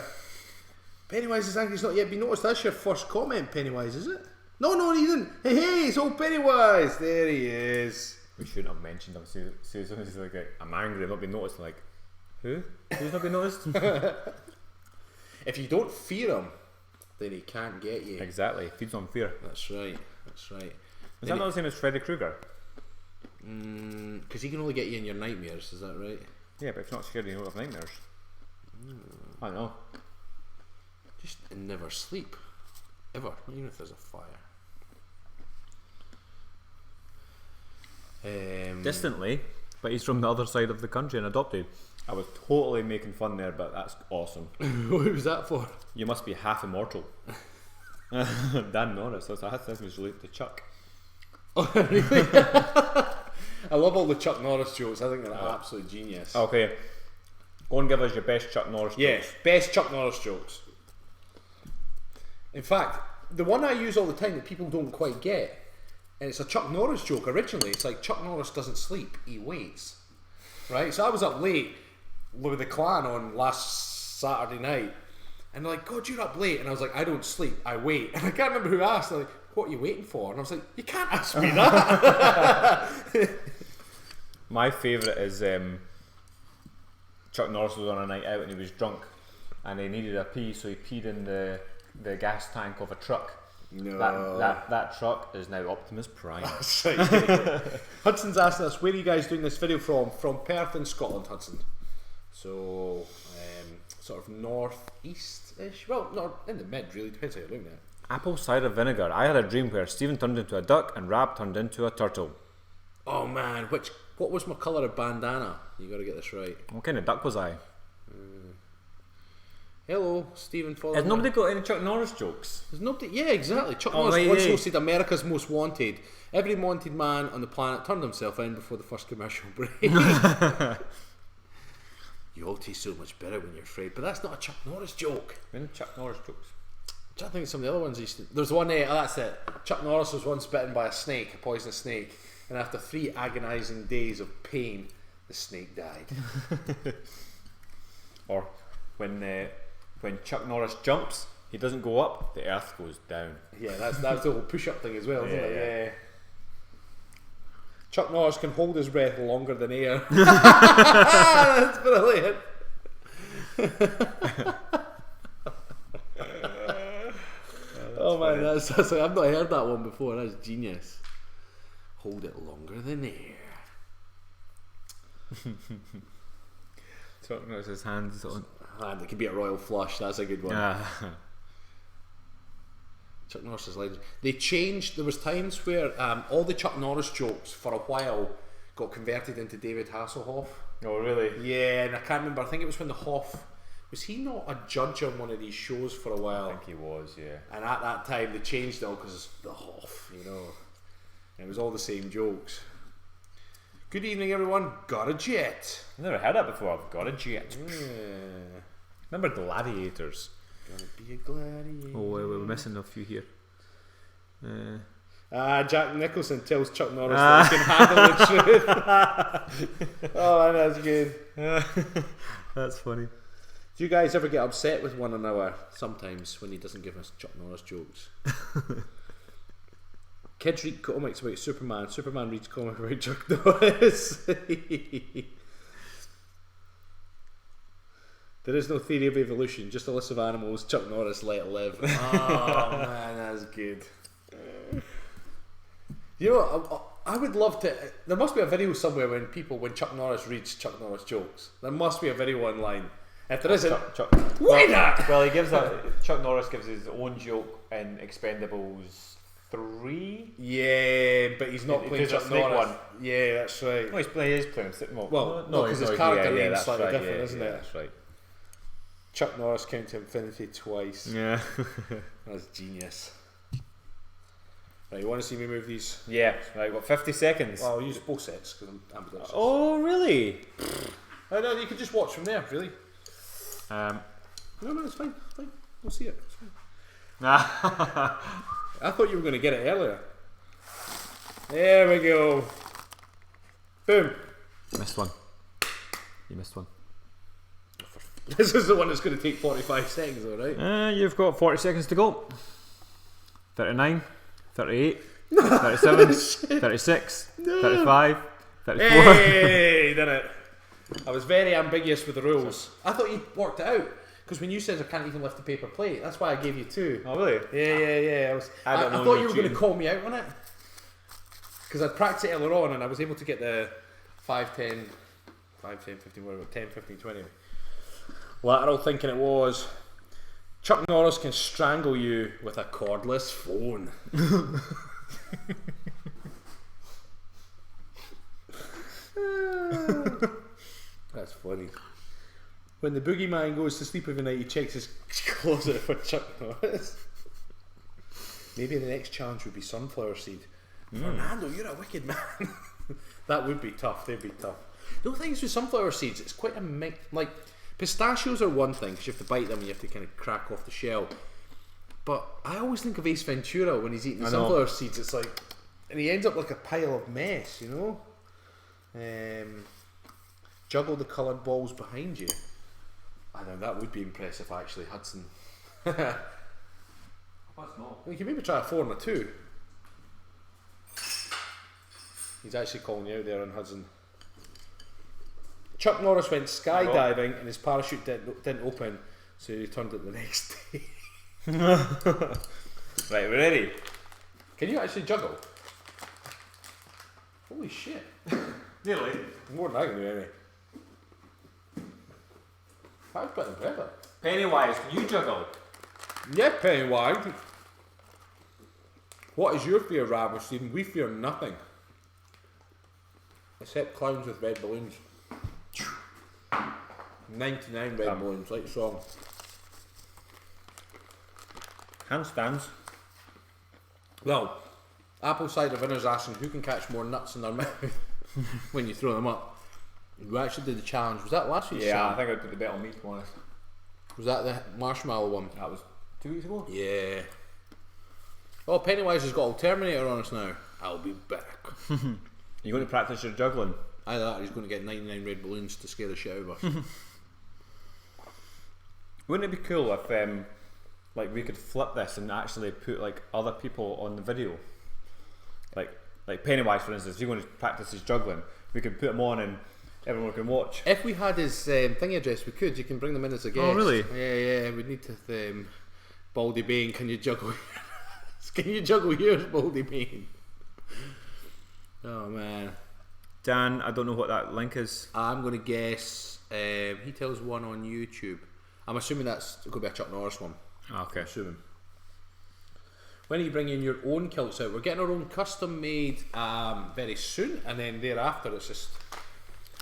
S1: Pennywise's angry's not yet been noticed. That's your first comment, Pennywise, is it? No, he didn't. Hey, it's old Pennywise. There he is.
S2: We shouldn't have mentioned him. See, as soon as he's like, I'm angry, I've not been noticed. Like, who? Who's not been noticed?
S1: If you don't fear him, then he can't get you.
S2: Exactly. Feeds on fear.
S1: That's right.
S2: Is that not the same as Freddy Krueger?
S1: Because he can only get you in your nightmares, is that right?
S2: Yeah, but if you're not scared, you don't have nightmares. I don't know.
S1: Just never sleep. Ever. Not even if there's a fire.
S2: Distantly, but he's from the other side of the country and adopted. I was totally making fun there, but that's awesome.
S1: What was that for?
S2: You must be half immortal. Dan Norris, that's related to Chuck.
S1: Oh, really? I love all the Chuck Norris jokes. I think they're absolute genius.
S2: Okay, go and give us your best Chuck Norris jokes.
S1: Yeah, best Chuck Norris jokes. In fact, the one I use all the time that people don't quite get, and it's a Chuck Norris joke originally. It's like Chuck Norris doesn't sleep, he waits. Right? So I was up late with the clan on last Saturday night, and they're like, God, you're up late. And I was like, I don't sleep, I wait. And I can't remember who asked. They're like, what are you waiting for? And I was like, you can't ask me that.
S2: My favourite is Chuck Norris was on a night out and he was drunk and he needed a pee, so he peed in the gas tank of a truck.
S1: No.
S2: That truck is now Optimus Prime.
S1: Hudson's asking us, where are you guys doing this video from? From Perth in Scotland, Hudson. So, sort of north-east-ish. Well, not in the mid, really. Depends how you're looking at it.
S2: Apple cider vinegar. I had a dream where Stephen turned into a duck and Rab turned into a turtle.
S1: Oh man, what was my colour of bandana? You got to get this right.
S2: What kind of duck was I?
S1: Hello, Stephen.
S2: Has nobody got any Chuck Norris jokes?
S1: There's nobody. Yeah, exactly. Chuck Norris once hosted America's Most Wanted. Every wanted man on the planet turned himself in before the first commercial break. You all taste so much better when you're afraid, but that's not a Chuck Norris joke.
S2: Any Chuck Norris jokes?
S1: I'm trying to think of some of the other ones. There's one. That's it. Chuck Norris was once bitten by a snake, a poisonous snake, and after 3 agonising days of pain, the snake died.
S2: Or when Chuck Norris jumps, he doesn't go up, the earth goes down.
S1: Yeah, that's the whole push-up thing as well, isn't it?
S2: Yeah.
S1: Yeah. Chuck Norris can hold his breath longer than air. That's brilliant. Oh man, that's I've not heard that one before. That's genius. hold it longer than air.
S2: Chuck Norris's hands on.
S1: And it could be a royal flush. That's a good one. Chuck Norris's lines. They changed. There was times where all the Chuck Norris jokes for a while got converted into David Hasselhoff.
S2: Oh, really?
S1: Yeah, and I can't remember. I think it was when the Hoff. Was he not a judge on one of these shows for a while?
S2: I think he was, yeah.
S1: And at that time they changed it all because the Hoff, you know. And it was all the same jokes. Good evening, everyone. Got a jet.
S2: I've never heard that before. I've got a jet.
S1: Yeah.
S2: Remember Gladiators?
S1: Gonna be a gladiator.
S2: Oh, we're missing a few here.
S1: Jack Nicholson tells Chuck Norris that he can handle the truth. Oh, that's good.
S2: That's funny.
S1: Do you guys ever get upset with one another sometimes when he doesn't give us Chuck Norris jokes? Kids read comics about Superman. Superman reads comics about Chuck Norris. There is no theory of evolution, just a list of animals. Chuck Norris, let live. Oh man, that's good. You know, I would love to. There must be a video somewhere when Chuck Norris reads Chuck Norris jokes. There must be a video online. If there isn't, why not?
S2: Well, Chuck Norris gives his own joke in Expendables 3.
S1: Yeah, but he's not playing Chuck Norris. Yeah, that's right.
S2: No, he is playing Snake.
S1: Well, no, because his character name's slightly different, isn't it?
S2: That's right.
S1: Chuck Norris count to infinity twice.
S2: Yeah.
S1: That's genius. Right, you want to see me move these?
S2: Yeah, right, got 50 seconds.
S1: Well, I'll use both sets because I'm ambidextrous.
S2: Oh, really?
S1: No, you can just watch from there, really. No, it's fine. We'll see it. It's fine. I thought you were going to get it earlier. There we go. Boom.
S2: Missed one. You missed one.
S1: This is the one that's going to take 45 seconds, alright?
S2: You've got 40 seconds to go. 39, 38, 37, 36, 35, 34.
S1: Hey, done it. I was very ambiguous with the rules. I thought you worked it out. Because when you said I can't even lift the paper plate, that's why I gave you 2.
S2: Oh, really?
S1: Yeah. I thought you were going to call me out on it. Because I'd practiced it earlier on and I was able to get the 5, 10, 15, whatever, 10, 15, 20. Lateral thinking it was. Chuck Norris can strangle you with a cordless phone. That's funny. When the boogeyman goes to sleep every night, he checks his closet for Chuck Norris. Maybe the next challenge would be sunflower seed. Fernando, you're a wicked man. That would be tough. They'd be tough. The only thing is with sunflower seeds, it's quite a mix. Like, pistachios are one thing because you have to bite them and you have to kind of crack off the shell. But I always think of Ace Ventura when he's eating the sunflower seeds. It's like, and he ends up like a pile of mess, you know. Juggle the coloured balls behind you. I know that would be impressive, actually, Hudson.
S2: What's not?
S1: You can maybe try a 4 and a 2. He's actually calling you out there on Hudson. Chuck Norris went skydiving and his parachute didn't open, so he returned it the next day.
S2: Right, we're ready.
S1: Can you actually juggle? Holy shit.
S2: Nearly.
S1: More than I can do, anyway. That was better than better.
S2: Pennywise, can you juggle?
S1: Yeah, Pennywise. What is your fear, Rabble Stephen? We fear nothing. Except clowns with red balloons. 99 red balloons, like the song.
S2: Handstands.
S1: Well, apple cider vinner's asking who can catch more nuts in their mouth when you throw them up. We actually did the challenge. Was that last week's challenge?
S2: I think I'd put the bet on me, to be honest.
S1: Was that the marshmallow one?
S2: That was 2 weeks ago?
S1: Yeah. Oh, Pennywise has got Terminator on us now. I'll be back.
S2: You going to practice your juggling?
S1: Either that or he's going to get 99 red balloons to scare the shit out of us.
S2: Wouldn't it be cool if like we could flip this and actually put like other people on the video? Like Pennywise, for instance, if you're going to practice his juggling, we could put him on and everyone can watch.
S1: If we had his thingy address, we could. You can bring them in as a guest.
S2: Oh, really?
S1: Yeah. We'd need to. Baldy Bane, can you juggle? Can you juggle yours, Baldy Bane? Oh man.
S2: Dan, I don't know what that link is.
S1: I'm going to guess he tells one on YouTube. I'm assuming that's going to be a Chuck Norris one.
S2: Okay.
S1: I'm assuming. When are you bringing your own kilts out? We're getting our own custom made very soon, and then thereafter it's just...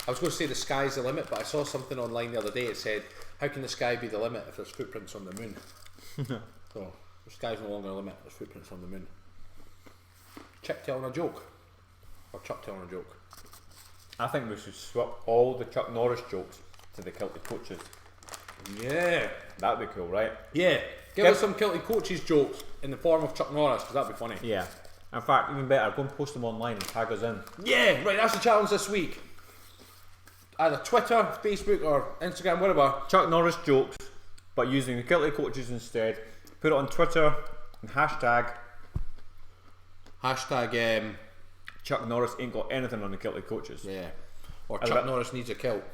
S1: I was going to say the sky's the limit, but I saw something online the other day. It said, how can the sky be the limit if there's footprints on the moon? So, the sky's no longer a limit, there's footprints on the moon. Chick telling a joke. Or Chuck telling a joke.
S2: I think we should swap all the Chuck Norris jokes to the Kilted Coaches.
S1: Yeah.
S2: That'd be cool, right?
S1: Yeah. Give us some Kilted Coaches jokes in the form of Chuck Norris, because that'd be funny.
S2: Yeah. In fact, even better, go and post them online and tag us in.
S1: Yeah, right, that's the challenge this week. Either Twitter, Facebook, or Instagram, whatever.
S2: Chuck Norris jokes, but using the Kilted Coaches instead. Put it on Twitter and hashtag Chuck Norris ain't got anything on the Kilted Coaches.
S1: Yeah. Or Chuck Norris needs a kilt.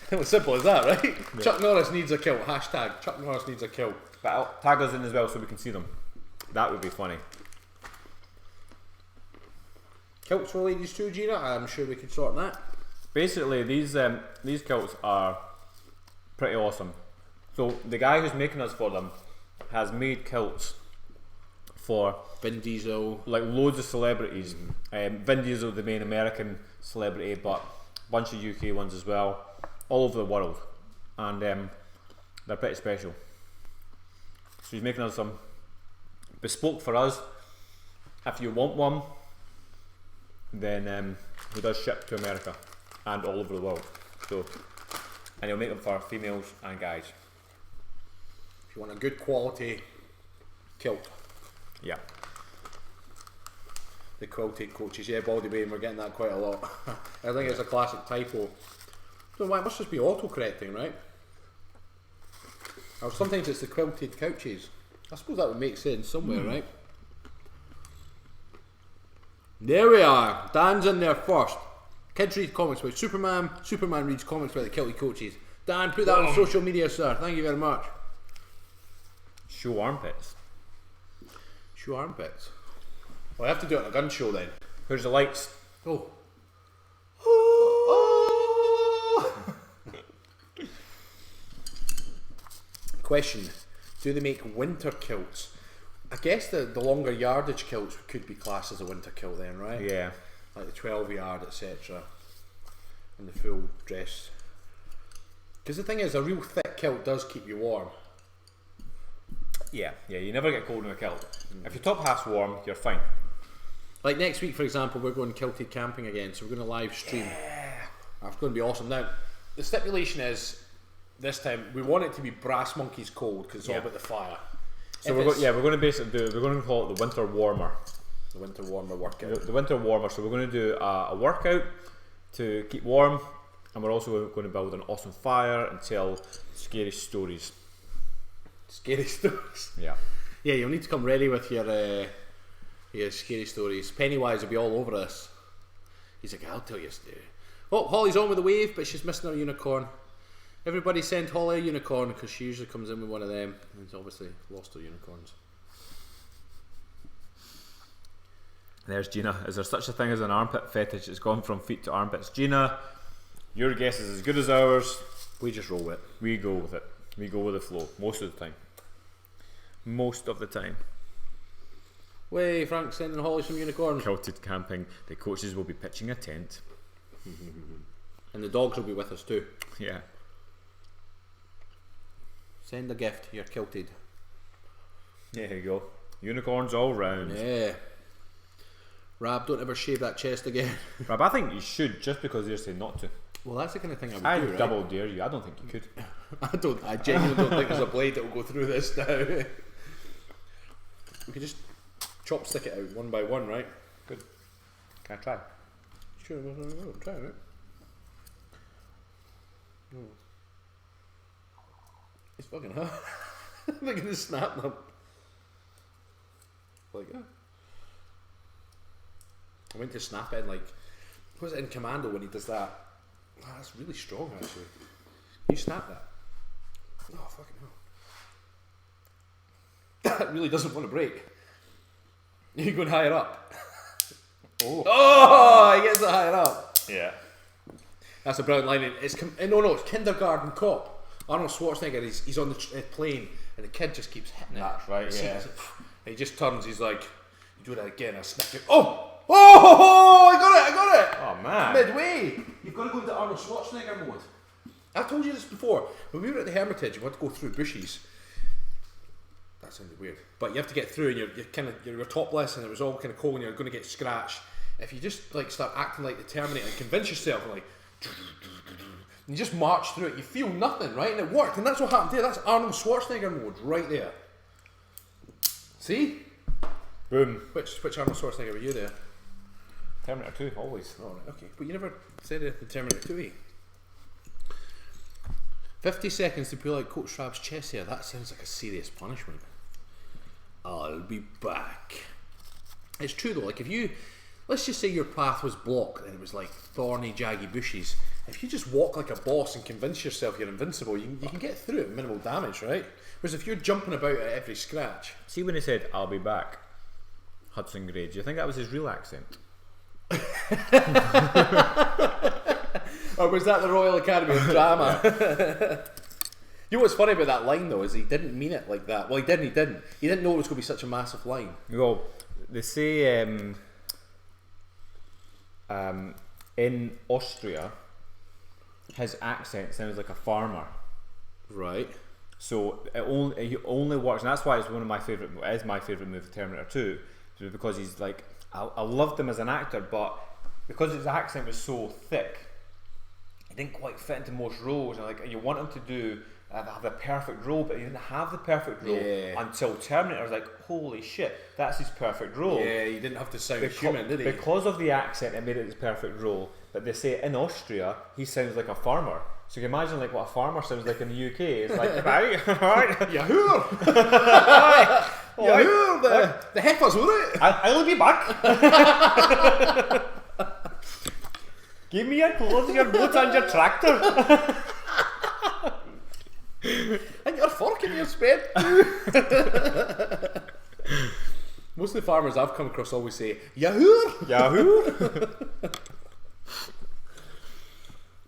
S1: It was simple as that, right? Yeah. Chuck Norris needs a kilt. Hashtag Chuck Norris needs a kilt.
S2: But I'll tag us in as well so we can see them. That would be funny.
S1: Kilts for ladies too, Gina? I'm sure we could sort that.
S2: Basically, these kilts are pretty awesome. So the guy who's making us for them has made kilts for
S1: Vin Diesel,
S2: like loads of celebrities. Vin Diesel, the main American celebrity, but a bunch of UK ones as well, all over the world, and they're pretty special. So he's making us some bespoke for us. If you want one, then he does ship to America and all over the world. So, and he'll make them for females and guys.
S1: If you want a good quality kilt.
S2: Yeah.
S1: The Kilted Coaches, yeah, Baldy Wayne, we're getting that quite a lot. I think it's a classic typo. So why it must just be auto-correcting, right? Or sometimes it's the Kilted Couches. I suppose that would make sense somewhere, right? There we are. Dan's in there first. Kids read comics about Superman. Superman reads comics about the Kilted Coaches. Dan, put that on social media, sir. Thank you very much.
S2: Show armpits.
S1: Show armpits. Well, I have to do it on a gun show then.
S2: Here's the lights.
S1: Oh. Question. Do they make winter kilts? I guess the longer yardage kilts could be classed as a winter kilt then, right?
S2: Yeah.
S1: Like the 12 yard, etc. And the full dress. Because the thing is, a real thick kilt does keep you warm.
S2: Yeah, you never get cold in a kilt. If your top half's warm, you're fine.
S1: Like next week, for example, we're going kilted camping again, so we're going to live stream.
S2: Yeah.
S1: That's going to be awesome. Now, the stipulation is, this time, we want it to be Brass Monkeys cold, because it's all about the fire.
S2: So we're going to basically we're going to call it the winter warmer.
S1: The winter warmer workout.
S2: The winter warmer. So we're going to do a workout to keep warm, and we're also going to build an awesome fire and tell scary stories.
S1: Scary stories.
S2: Yeah.
S1: Yeah, you'll need to come ready with your scary stories. Pennywise will be all over us. He's like, I'll tell you a story. Oh, Holly's on with the wave, but she's missing her unicorn. Everybody send Holly a unicorn, because she usually comes in with one of them, and she's obviously lost her unicorns.
S2: There's Gina. Is there such a thing as an armpit fetish? It's gone from feet to armpits. Gina, your guess is as good as ours.
S1: We just roll with it.
S2: We go with it. We go with the flow most of the time. Most of the time.
S1: Way, Frank sending Holly some unicorn.
S2: Kilted camping. The coaches will be pitching a tent.
S1: And the dogs will be with us too.
S2: Yeah.
S1: Send a gift, you're kilted.
S2: There you go. Unicorns all round.
S1: Yeah. Rab, don't ever shave that chest again.
S2: Rab, I think you should, just because they're saying not to.
S1: Well, that's the kind of thing I would
S2: I
S1: do, right?
S2: double dare you. I don't think you could.
S1: I genuinely don't think there's a blade that will go through this now. We could just chopstick it out one by one, right?
S2: Good. Can I try?
S1: Sure, we'll try it. No. It's fucking hard. They're gonna snap them. Like that. I went to snap it and like, was it in Commando when he does that? Oh, that's really strong actually. Can you snap that? Oh fucking hell. That really doesn't want to break. You going higher up?
S2: Oh.
S1: He gets it higher up.
S2: Yeah.
S1: That's a brilliant line. It's it's Kindergarten Cop. Arnold Schwarzenegger. He's on the plane, and the kid just keeps hitting it.
S2: That's right. Yeah.
S1: And he just turns. He's like, "You do that again, I'll snap you." Oh! I got it!
S2: Oh man.
S1: Midway. You've got to go into Arnold Schwarzenegger mode. I've told you this before. When we were at the Hermitage, we had to go through bushes. That sounded weird, but you have to get through, and you're topless, and it was all kind of cold, and you're going to get scratched. If you just like start acting like the Terminator and convince yourself, like, and you just march through it, you feel nothing, right? And it worked, and that's what happened there. That's Arnold Schwarzenegger mode right there. See?
S2: Boom.
S1: Which Arnold Schwarzenegger were you there?
S2: Terminator 2, always.
S1: Oh, right, okay, but you never said the Terminator 2. 50 seconds to pull out Coach Shrab's chest hair. That sounds like a serious punishment. I'll be back. It's true though, like if you, let's just say your path was blocked and it was like thorny, jaggy bushes. If you just walk like a boss and convince yourself you're invincible, you can get through it with minimal damage, right? Whereas if you're jumping about at every scratch.
S2: See when he said, "I'll be back," Hudson Gray, do you think that was his real accent?
S1: Or was that the Royal Academy of Drama? You know what's funny about that line though is he didn't mean it like that. Well, he didn't. He didn't know it was going to be such a massive line.
S2: Well, they say in Austria, his accent sounds like a farmer.
S1: Right.
S2: So it only works, and that's why it's my favourite movie, Terminator 2, because he's like, I loved him as an actor, but because his accent was so thick, he didn't quite fit into most roles. And like you want him to do have the perfect role, but he didn't have the perfect role until Terminator. I was like, holy shit, that's his perfect role.
S1: Yeah, he didn't have to sound human, did he?
S2: Because of the accent, it made it his perfect role. But they say in Austria, he sounds like a farmer. So you can imagine like what a farmer sounds like in the UK. It's like, right,
S1: Yahoo! Yahoo! The heifers, will it?
S2: I'll be back. Give me your clothes, your boots, and your tractor.
S1: And your fork in your spade. Most of the farmers I've come across always say, Yahoo!
S2: Yahoo!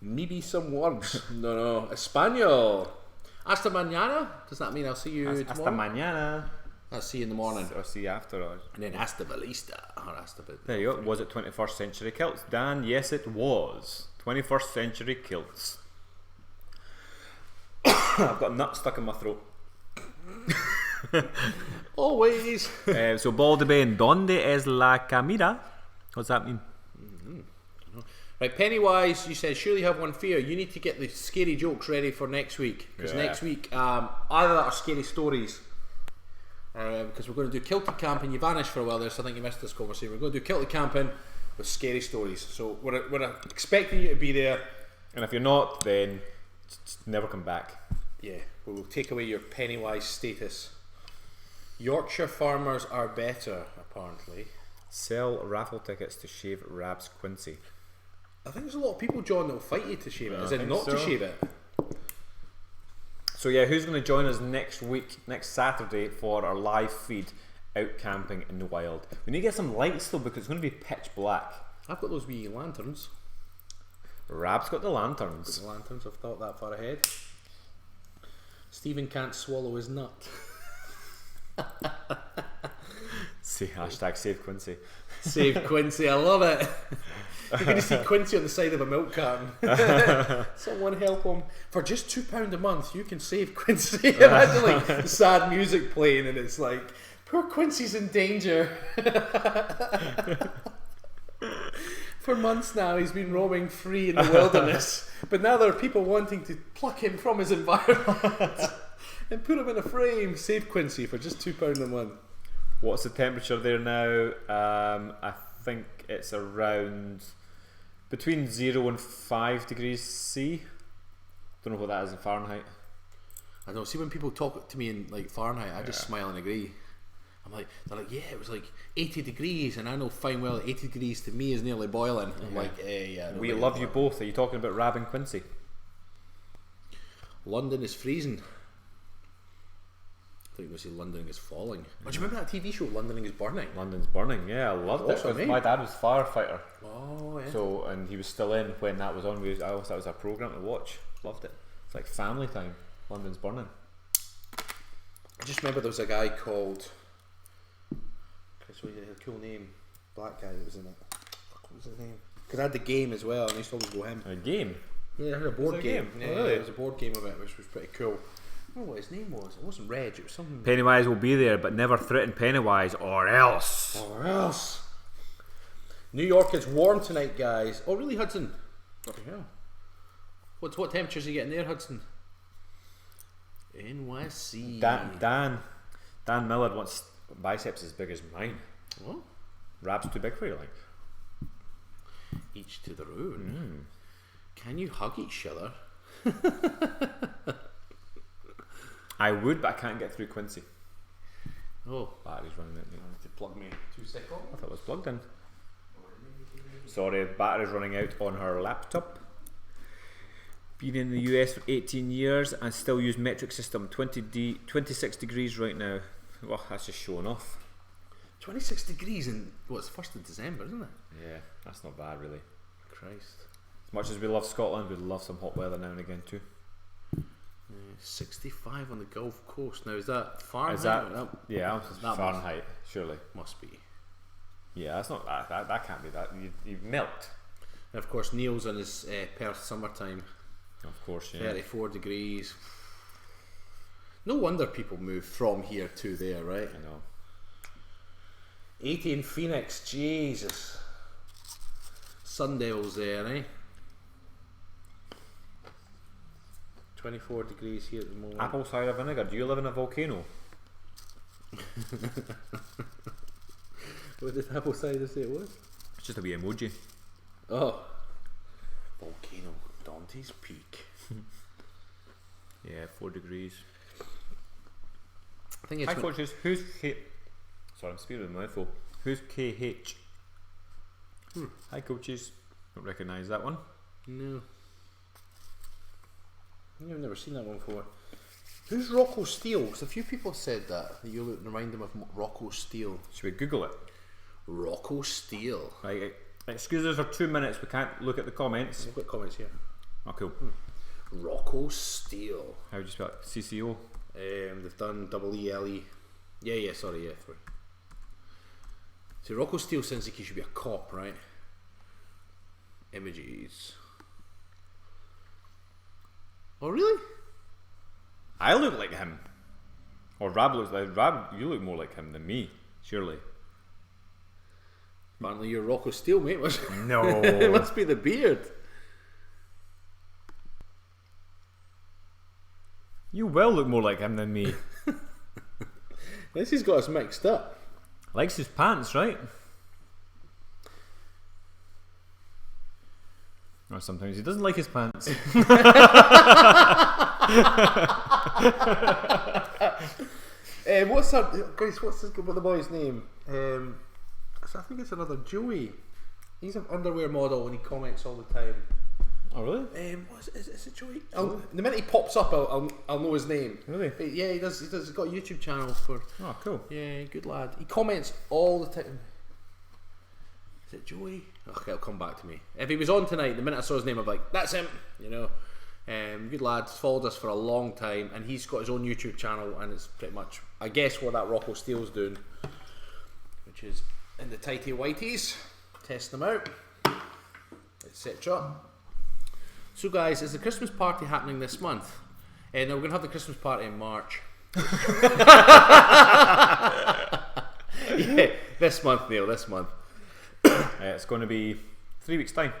S1: Maybe some words. No. Espanol. Hasta mañana. Does that mean I'll see you tomorrow?
S2: Hasta mañana.
S1: I'll see you in the morning.
S2: I'll see you after.
S1: And then hasta balista.
S2: There you go. Was it 21st century kilts? Dan, yes it was. 21st century kilts. I've got a nut stuck in my throat.
S1: Always.
S2: So Baldy Ben, ¿dónde es la comida? What's that mean?
S1: Right, Pennywise, you said surely you have one fear. You need to get the scary jokes ready for next week. Because next week, either that or scary stories. Because we're going to do Kilted Camping. You vanished for a while there, so I think you missed this conversation. We're going to do Kilted Camping with scary stories. So we're expecting you to be there.
S2: And if you're not, then just never come back.
S1: Yeah, we will take away your Pennywise status. Yorkshire farmers are better, apparently.
S2: Sell raffle tickets to shave Rab's Quincy.
S1: I think there's a lot of people, John, that will fight you to shave it, as in not to shave it.
S2: So yeah, who's going to join us next week, next Saturday, for our live feed out camping in the wild? We need to get some lights though, because it's going to be pitch black.
S1: I've got those wee lanterns.
S2: Rab's got the lanterns.
S1: The lanterns, I've thought that far ahead. Stephen can't swallow his nut.
S2: See, hashtag save Quincy.
S1: Save Quincy, I love it. You're going to see Quincy on the side of a milk carton. Someone help him. For just £2 a month, you can save Quincy. Imagine like the sad music playing and it's like, poor Quincy's in danger. For months now, he's been roaming free in the wilderness. But now there are people wanting to pluck him from his environment and put him in a frame. Save Quincy for just £2 a month.
S2: What's the temperature there now? I think it's around between 0 and 5 degrees C. Don't know what that is in Fahrenheit.
S1: I don't see when people talk to me in like Fahrenheit, I just smile and agree. I'm like, they're like, yeah, it was like 80 degrees, and I know fine well that 80 degrees to me is nearly boiling. I'm like, yeah.
S2: We love you both. Are you talking about Rab and Quincy?
S1: London is freezing. I thought you were going to say Londoning is falling. Oh, do you remember that TV show, Londoning is Burning?
S2: London's Burning, yeah, I loved it.
S1: Awesome,
S2: 'Cause my dad was a firefighter,
S1: Oh, yeah.
S2: so and he was still in when that was on. That was a program to watch. Loved it. It's like family time. London's Burning.
S1: I just remember there was a guy called... Chris, what had a cool name. Black guy that was in it. Fuck, what was his name? Because I had the game as well, and I used to always go him.
S2: A game.
S1: Yeah, I had a board
S2: Was
S1: game.
S2: there a game?
S1: Yeah,
S2: Oh, really?
S1: there was a board game of it, which was pretty cool. I don't know what his name was. It wasn't Reg, it was something...
S2: Pennywise will be there, but never threaten Pennywise, or else.
S1: Or else. New York is warm tonight, guys. Oh, really, Hudson? Bloody hell. What temperatures are you getting there, Hudson? NYC.
S2: Dan Millard wants biceps as big as mine.
S1: What?
S2: Rab's too big for you, like.
S1: Each to their own. Can you hug each other?
S2: I would, but I can't get through Quincy.
S1: Oh.
S2: Battery's running out.
S1: I need to plug me 2 seconds.
S2: I thought it was plugged in. Sorry, battery's running out on her laptop. Been in the US for 18 years and still use metric system. 26 degrees right now. Well, that's just showing off.
S1: 26 degrees in, what's 1st of December, isn't it?
S2: Yeah, that's not bad really.
S1: Christ.
S2: As much as we love Scotland, we'd love some hot weather now and again too.
S1: 65 on the Gulf Coast. Now, is that Fahrenheit?
S2: Is that?
S1: Or
S2: Yeah,
S1: that
S2: Fahrenheit, surely.
S1: must be.
S2: Yeah, that's not that can't be that. You melt.
S1: And of course, Neil's on his Perth summertime.
S2: Of course, yeah.
S1: 34 degrees. No wonder people move from here to there, right?
S2: I know.
S1: 80 in Phoenix, Jesus. Sun Devils there, eh? 24 degrees here at the moment.
S2: Apple cider vinegar. Do you live in a volcano?
S1: What did Apple cider say it was?
S2: It's just a wee emoji.
S1: Oh. Volcano. Dante's Peak.
S2: Yeah, 4 degrees.
S1: I think it's...
S2: Hi coaches, who's K... Sorry, I'm speaking with my mouthful. Who's KH? Hi coaches. Don't recognise that one.
S1: No. I've never seen that one before. Who's Rocco Steele? Because a few people said that you look remind them of Rocco Steele.
S2: Should we Google it?
S1: Rocco Steele.
S2: Right, excuse us for 2 minutes, we can't look at the comments.
S1: I've got comments here.
S2: Oh, cool.
S1: Rocco Steele.
S2: How would you spell it? CCO?
S1: They've done double ELE. Yeah, sorry. So Rocco Steele sounds like he should be a cop, right? Images. Oh, really?
S2: I look like him. Or Rab looks like... Rab, you look more like him than me, surely.
S1: Apparently you're Rocco Steele, mate.
S2: No.
S1: It must be the beard.
S2: You will look more like him than me.
S1: Unless he's got us mixed up.
S2: Likes his pants, right? Or sometimes he doesn't like his pants.
S1: What's that? Guys, what's the boy's name? I think it's another Joey. He's an underwear model and he comments all the time.
S2: Oh really?
S1: Is it Joey? The minute he pops up, I'll know his name.
S2: Really?
S1: But yeah, he does. He's got a YouTube channel for.
S2: Oh cool.
S1: Yeah, good lad. He comments all the time. Is it Joey? Okay, it'll come back to me. If he was on tonight, the minute I saw his name, I'd be like, that's him. You know. Good lad. Followed us for a long time, and he's got his own YouTube channel, and it's pretty much, I guess, what that Rocco Steele's doing, which is in the tighty whities, test them out, etc. So guys, is the Christmas party happening this month? No, we're going to have the Christmas party in March. Yeah, this month, Neil, this month.
S2: It's going to be 3 weeks' time.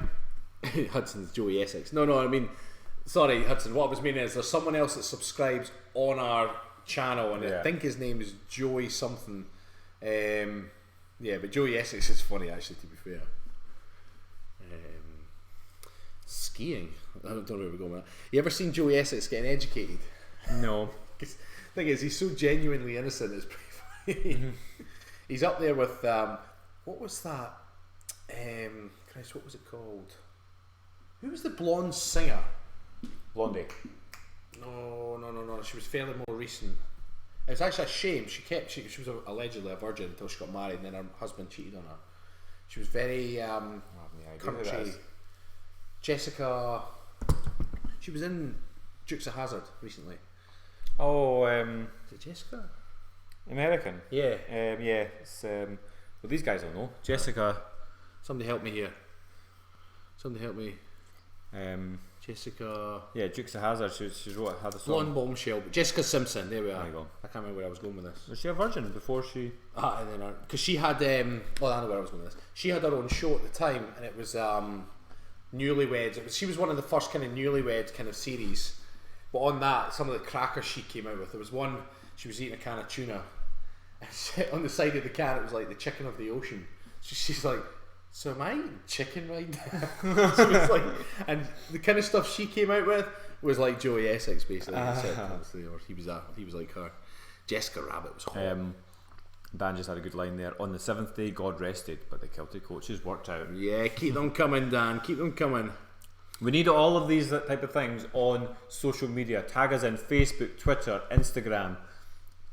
S1: Hudson's Joey Essex. No, I mean, sorry, Hudson, what I was meaning is there's someone else that subscribes on our channel, and I think his name is Joey something. Yeah, but Joey Essex is funny, actually, to be fair. Skiing. I don't know where we're going with that. You ever seen Joey Essex getting educated?
S2: No.
S1: The thing is, he's so genuinely innocent, it's pretty funny. Mm-hmm. He's up there with, what was that? Christ, what was it called? Who was the blonde singer?
S2: Blondie.
S1: No. She was fairly more recent. It was actually a shame. She was allegedly a virgin until she got married, and then her husband cheated on her. She was very country. Jessica. She was in Dukes of Hazzard recently.
S2: Oh,
S1: Is it Jessica?
S2: American.
S1: Yeah.
S2: Yeah. It's, well, these guys don't know. Jessica.
S1: Somebody help me here. Somebody help me. Jessica.
S2: Yeah, Dukes of Hazzard. She had a song.
S1: Blonde bombshell. Jessica Simpson. There we are.
S2: There you go.
S1: I can't remember where I was going with this.
S2: Was she a virgin before she?
S1: And then because she had. I know where I was going with this. She had her own show at the time, and it was Newlyweds. She was one of the first kind of Newlyweds kind of series. But on that, some of the crackers she came out with. There was one. She was eating a can of tuna, and on the side of the can it was like the chicken of the ocean. So she's like, so am I eating chicken right now? So it's like, and the kind of stuff she came out with was like Joey Essex basically. Or he was like her. Jessica Rabbit was hot.
S2: Dan just had a good line there. On the seventh day, God rested, but the Kilted Coaches worked out.
S1: Yeah, keep them coming, Dan. Keep them coming.
S2: We need all of these type of things on social media. Tag us in Facebook, Twitter, Instagram.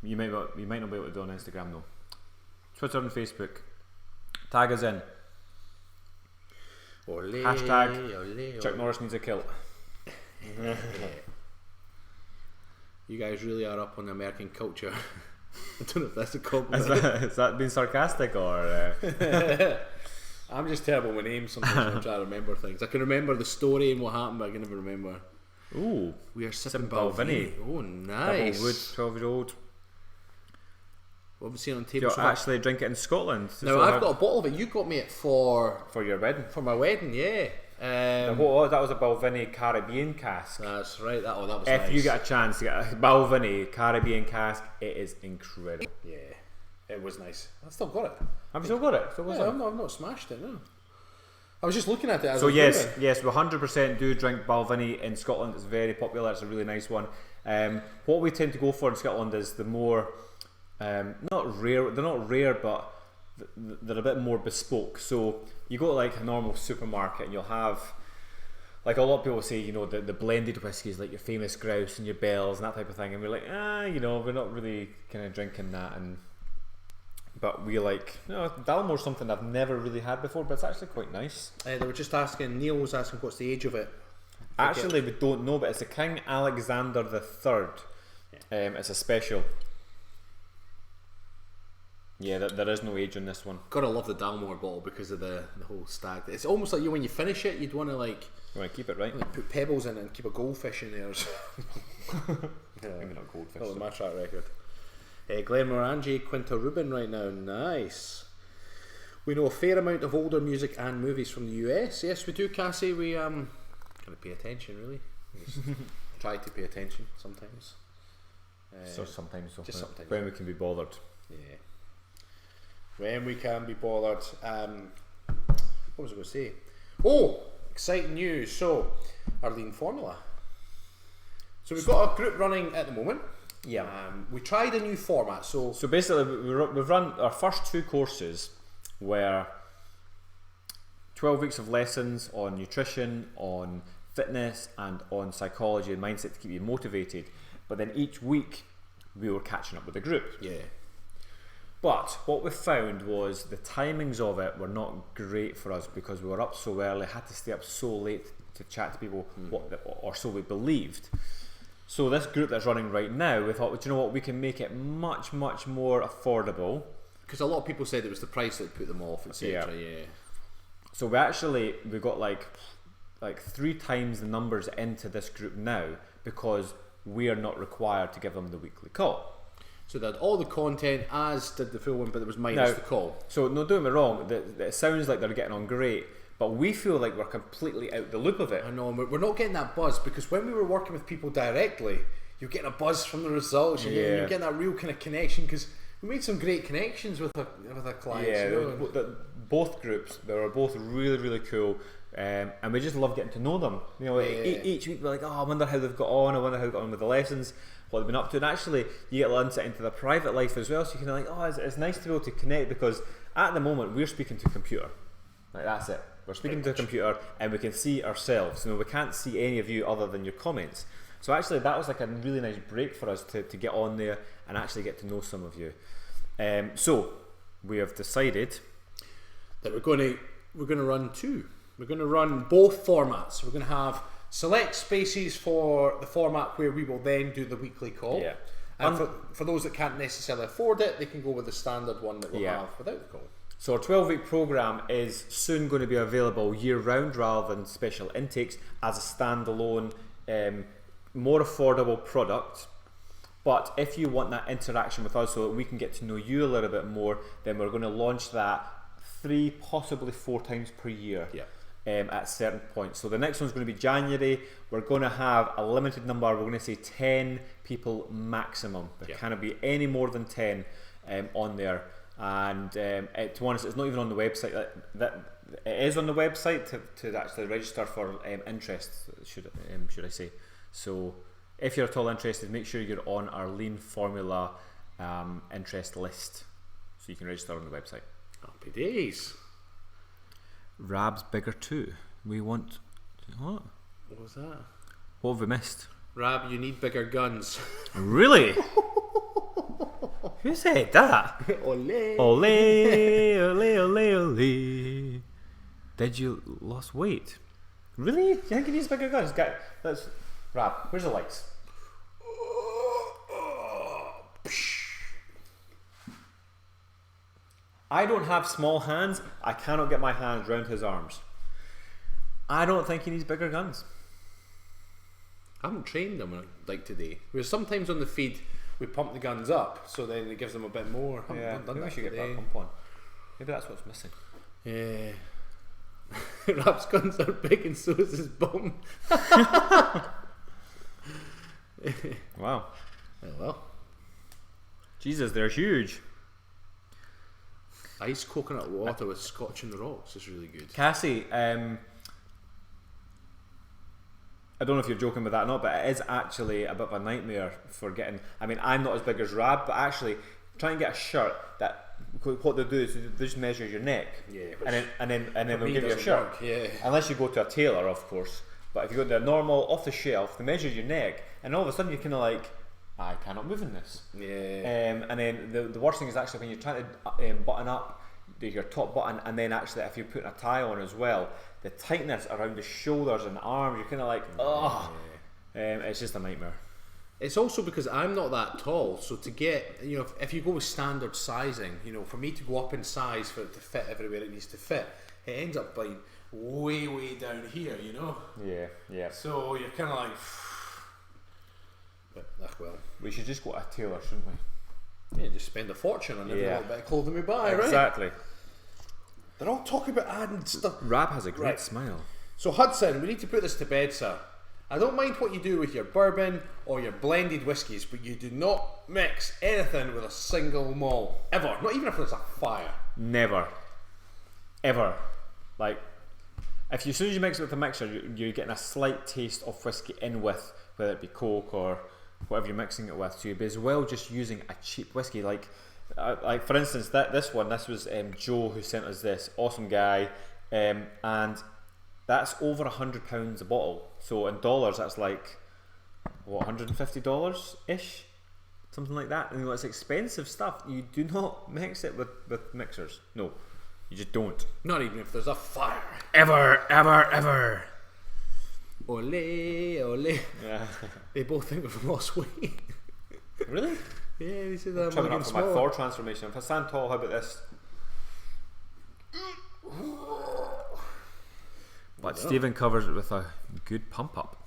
S2: You might not be able to do on Instagram though. Twitter and Facebook. Tag us in.
S1: Ole,
S2: Hashtag
S1: ole,
S2: Chuck Norris needs a kilt.
S1: You guys really are up on the American culture. I don't know if that's a compliment.
S2: Is that being sarcastic or?
S1: I'm just terrible with names sometimes when I'm trying to remember things. I can remember the story and what happened, but I can never remember.
S2: Ooh,
S1: we are sipping
S2: Balvenie.
S1: Oh, nice.
S2: Double wood, 12-year-old.
S1: What have we seen on table?
S2: You'll actually drink it in Scotland.
S1: No, I've got a bottle of it. You got me it for
S2: your wedding.
S1: For my wedding, yeah.
S2: That was a Balvenie Caribbean cask.
S1: That's right. That was
S2: if
S1: nice.
S2: you get a chance to get a Balvenie Caribbean cask, it is incredible.
S1: Yeah, it was nice. I've still got it.
S2: Have you still got it?
S1: I've not smashed it. No. I was just looking at it. As
S2: so
S1: we
S2: 100% do drink Balvenie in Scotland. It's very popular. It's a really nice one. What we tend to go for in Scotland is the more not rare. They're not rare, but they're a bit more bespoke. So you go to like a normal supermarket and you'll have, like a lot of people say, you know, the blended whiskies like your famous grouse and your bells and that type of thing, and we're like, we're not really kind of drinking that. But we like, Dalmore's something I've never really had before, but it's actually quite nice.
S1: They were just asking, Neil was asking what's the age of it.
S2: Actually, we don't know, but it's a King Alexander III. It's a special. Yeah, there is no age on this one.
S1: Gotta love the Dalmore bottle because of the whole stag. It's almost like when you finish it, you'd want to like.
S2: You want to keep it right?
S1: Like put pebbles in it and keep a goldfish in there. Or something.
S2: Maybe not goldfish.
S1: That was my track record. Glenmorangie, Quinta Rubin right now. Nice. We know a fair amount of older music and movies from the US. Yes, we do, Cassie. We kind of pay attention, really. We just try to pay attention sometimes.
S2: Sometimes.
S1: Sometimes.
S2: When we can be bothered.
S1: Yeah. When we can be bothered. What was I going to say? Oh, exciting news. So, our lean formula. So we've got a group running at the moment.
S2: Yeah.
S1: We tried a new format. So
S2: basically, we've run our first two courses were 12 weeks of lessons on nutrition, on fitness, and on psychology and mindset to keep you motivated. But then each week we were catching up with the group.
S1: Yeah.
S2: But what we found was the timings of it were not great for us because we were up so early, had to stay up so late to chat to people, or so we believed. So this group that's running right now, we thought, well, do you know what, we can make it much, much more affordable.
S1: Because a lot of people said it was the price that put them off, etc. Yeah.
S2: So we got like 3 times the numbers into this group now because we are not required to give them the weekly call.
S1: So they had all the content, as did the full one, but there was minus the call.
S2: So no, don't get me wrong, it sounds like they're getting on great, but we feel like we're completely out the loop of it.
S1: I know, we're not getting that buzz because when we were working with people directly, you're getting a buzz from the results, you're getting that real kind of connection because we made some great connections with our clients.
S2: Yeah, both groups, they were both really, really cool. And we just love getting to know them. You know, each week we're like, I wonder how they've got on. I wonder how they've got on with the lessons, what they've been up to. And actually, you get a little insight into their private life as well. So you can it's nice to be able to connect because at the moment we're speaking to a computer. Like that's it. We're speaking to a computer and we can see ourselves. You know, we can't see any of you other than your comments. So actually that was like a really nice break for us to get on there and actually get to know some of you. So we have decided
S1: that we're going to run two. We're going to run both formats. We're going to have select spaces for the format where we will then do the weekly call.
S2: Yeah.
S1: And for those that can't necessarily afford it, they can go with the standard one that we'll
S2: Yeah.
S1: have without the call.
S2: So our 12-week program is soon going to be available year-round rather than special intakes as a standalone, more affordable product. But if you want that interaction with us so that we can get to know you a little bit more, then we're going to launch that 3, possibly 4 times per year.
S1: Yeah.
S2: At certain points. So the next one's going to be January. We're going to have a limited number. We're going to say 10 people maximum. There cannot be any more than 10 on there. And to be honest, it's not even on the website. That it is on the website to actually register for interest. Should I say? So if you're at all interested, make sure you're on our Lean Formula interest list, so you can register on the website.
S1: Happy days.
S2: Rab's bigger too. We want what?
S1: What was that?
S2: What have we missed?
S1: Rab, you need bigger guns.
S2: Really? Who said that?
S1: Ole.
S2: Ole, ole, ole, ole. Did you lose weight? Really? You think you need bigger guns? Let's Rab, where's the lights? I don't have small hands. I cannot get my hands round his arms. I don't think he needs bigger guns.
S1: I haven't trained them like today. Whereas sometimes on the feed we pump the guns up, so then it gives them a bit more. Haven't done
S2: maybe we
S1: that
S2: should get
S1: today.
S2: that pump on. Maybe that's what's missing.
S1: Yeah. Rab's guns are big and so is his bum.
S2: Wow.
S1: Oh well.
S2: Jesus, they're huge.
S1: Ice coconut water with scotch in the rocks is really good.
S2: Cassie, I don't know if you're joking with that or not, but it is actually a bit of a nightmare for getting. I mean, I'm not as big as Rab, but actually, try and get a shirt that what they do is they just measure your neck, and then they'll give you a shirt.
S1: Work, yeah.
S2: Unless you go to a tailor, of course. But if you go to a normal, off the shelf, they measure your neck, and all of a sudden you're kind of like, I cannot move in this.
S1: Yeah.
S2: And then the worst thing is actually when you're trying to button up your top button, and then actually if you're putting a tie on as well, the tightness around the shoulders and arms, you're kind of like, oh, it's just a nightmare.
S1: It's also because I'm not that tall, so to get, if you go with standard sizing, for me to go up in size for it to fit everywhere it needs to fit, it ends up being way down here,
S2: Yeah.
S1: So you're kind of like, but well,
S2: We should just go to a tailor, shouldn't we?
S1: yeah, just spend a fortune on every little bit of clothing we buy, right?
S2: Exactly.
S1: They're all talking about adding stuff.
S2: Rab has a great
S1: Right.
S2: smile.
S1: So Hudson, we need to put this to bed, sir. I don't mind what you do with your bourbon or your blended whiskies, but you do not mix anything with a single malt. Ever. Not even if there's a fire.
S2: Never. Ever. Like, as soon as you mix it with a mixer, you're getting a slight taste of whiskey in with, whether it be Coke or whatever you're mixing it with. So you'd be as well just using a cheap whiskey. Like for instance, this was Joe who sent us this. Awesome guy. And that's over £100 a bottle. So in dollars, that's like, what, $150 ish? Something like that. And it's expensive stuff. You do not mix it with mixers. No, you just don't.
S1: Not even if there's a fire.
S2: Ever.
S1: Ole, ole.
S2: Yeah.
S1: They both think we've lost weight.
S2: Really?
S1: Yeah, they said that.
S2: Coming up for my Thor transformation. If I stand tall, how about this? But Stephen covers it with a good pump up.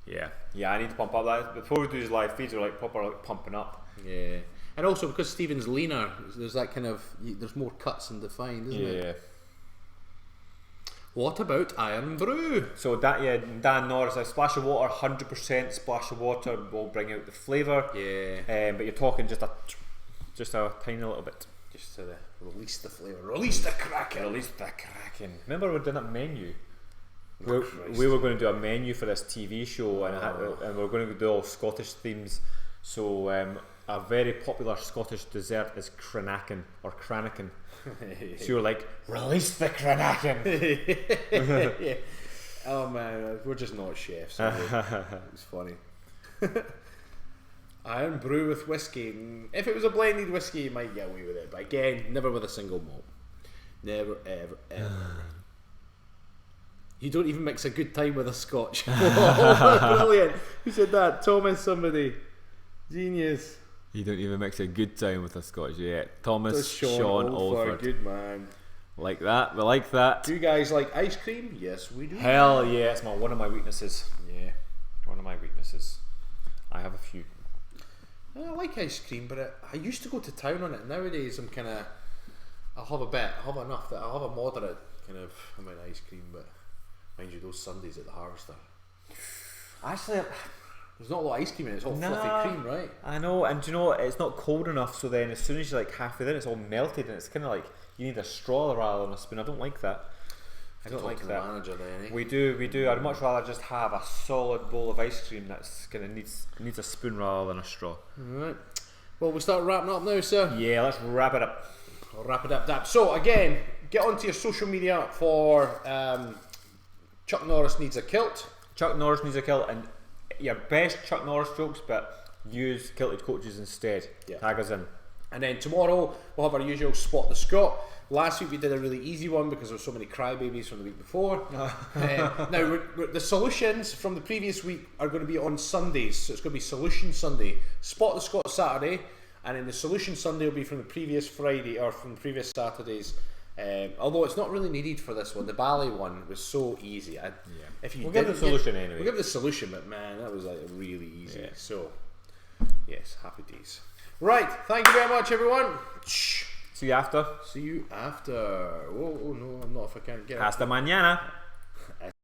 S2: Yeah, I need to pump up that. Before we do these live feeds, we're like proper pumping up.
S1: Yeah. And also because Stephen's leaner, there's that kind of, there's more cuts and defined, isn't it?
S2: Yeah.
S1: What about Iron Brew?
S2: So Dan Norris, a splash of water, 100% splash of water will bring out the flavour.
S1: Yeah.
S2: But you're talking just a tiny little bit.
S1: Just to release the flavour. Release the kraken.
S2: Release the kraken. Remember we did a menu? We were going to do a menu for this TV show, and we were going to do all Scottish themes. So a very popular Scottish dessert is Cranaken or Cranaken. So you're like, release the Cranaken.
S1: Yeah. Oh man, we're just not chefs. It's funny. Iron brew with whiskey. If it was a blended whiskey, you might get away with it. But again, never with a single malt. Never, ever, ever. You don't even mix a good time with a Scotch. Oh, brilliant. Who said that? Thomas somebody. Genius.
S5: You don't even mix a good time with a Scotch. Yeah, Thomas Sean
S1: Oldford.
S5: Oldford.
S1: Good man.
S5: Like that. We like that.
S1: Do you guys like ice cream? Yes, we do.
S2: Hell yeah, it's one of my weaknesses. Yeah, one of my weaknesses. I have a few.
S1: I like ice cream, but I used to go to town on it. Nowadays, I'm kind of. I'll have a bit. I'll have enough. I'll have a moderate kind of amount of ice cream, but mind you, those Sundays at the Harvester.
S2: Actually,
S1: there's not a lot of ice cream in it. It's all fluffy cream, right?
S2: I know, and do you know what? It's not cold enough. So then, as soon as you're like halfway there, it's all melted, and it's kind of like you need a straw rather than a spoon. I don't like that. I don't like that.
S1: Manager then, eh?
S2: We do. I'd much rather just have a solid bowl of ice cream that's gonna needs a spoon rather than a straw.
S1: Alright. Well, we start wrapping up now, sir.
S2: Yeah, let's wrap it up.
S1: I'll wrap it up, Dap. So again, get onto your social media for Chuck Norris Needs a Kilt.
S2: Chuck Norris Needs a Kilt, and your best Chuck Norris jokes, but use Kilted Coaches instead.
S1: Yeah.
S2: Tag us in.
S1: And then tomorrow we'll have our usual Spot the Scot. Last week we did a really easy one because there were so many crybabies from the week before. Now the solutions from the previous week are going to be on Sundays, so it's going to be Solution Sunday, Spot the Scot Saturday, and then the Solution Sunday will be from the previous Friday or from the previous Saturdays. Although it's not really needed for this one. The Bally one was so easy. If you
S2: we'll give the solution anyway.
S1: We'll give the solution, but man, that was like really easy. Yeah. So yes, happy days. Right, thank you very much, everyone.
S2: See you after.
S1: See you after. Oh no, I'm not if I can't get it.
S2: Hasta mañana.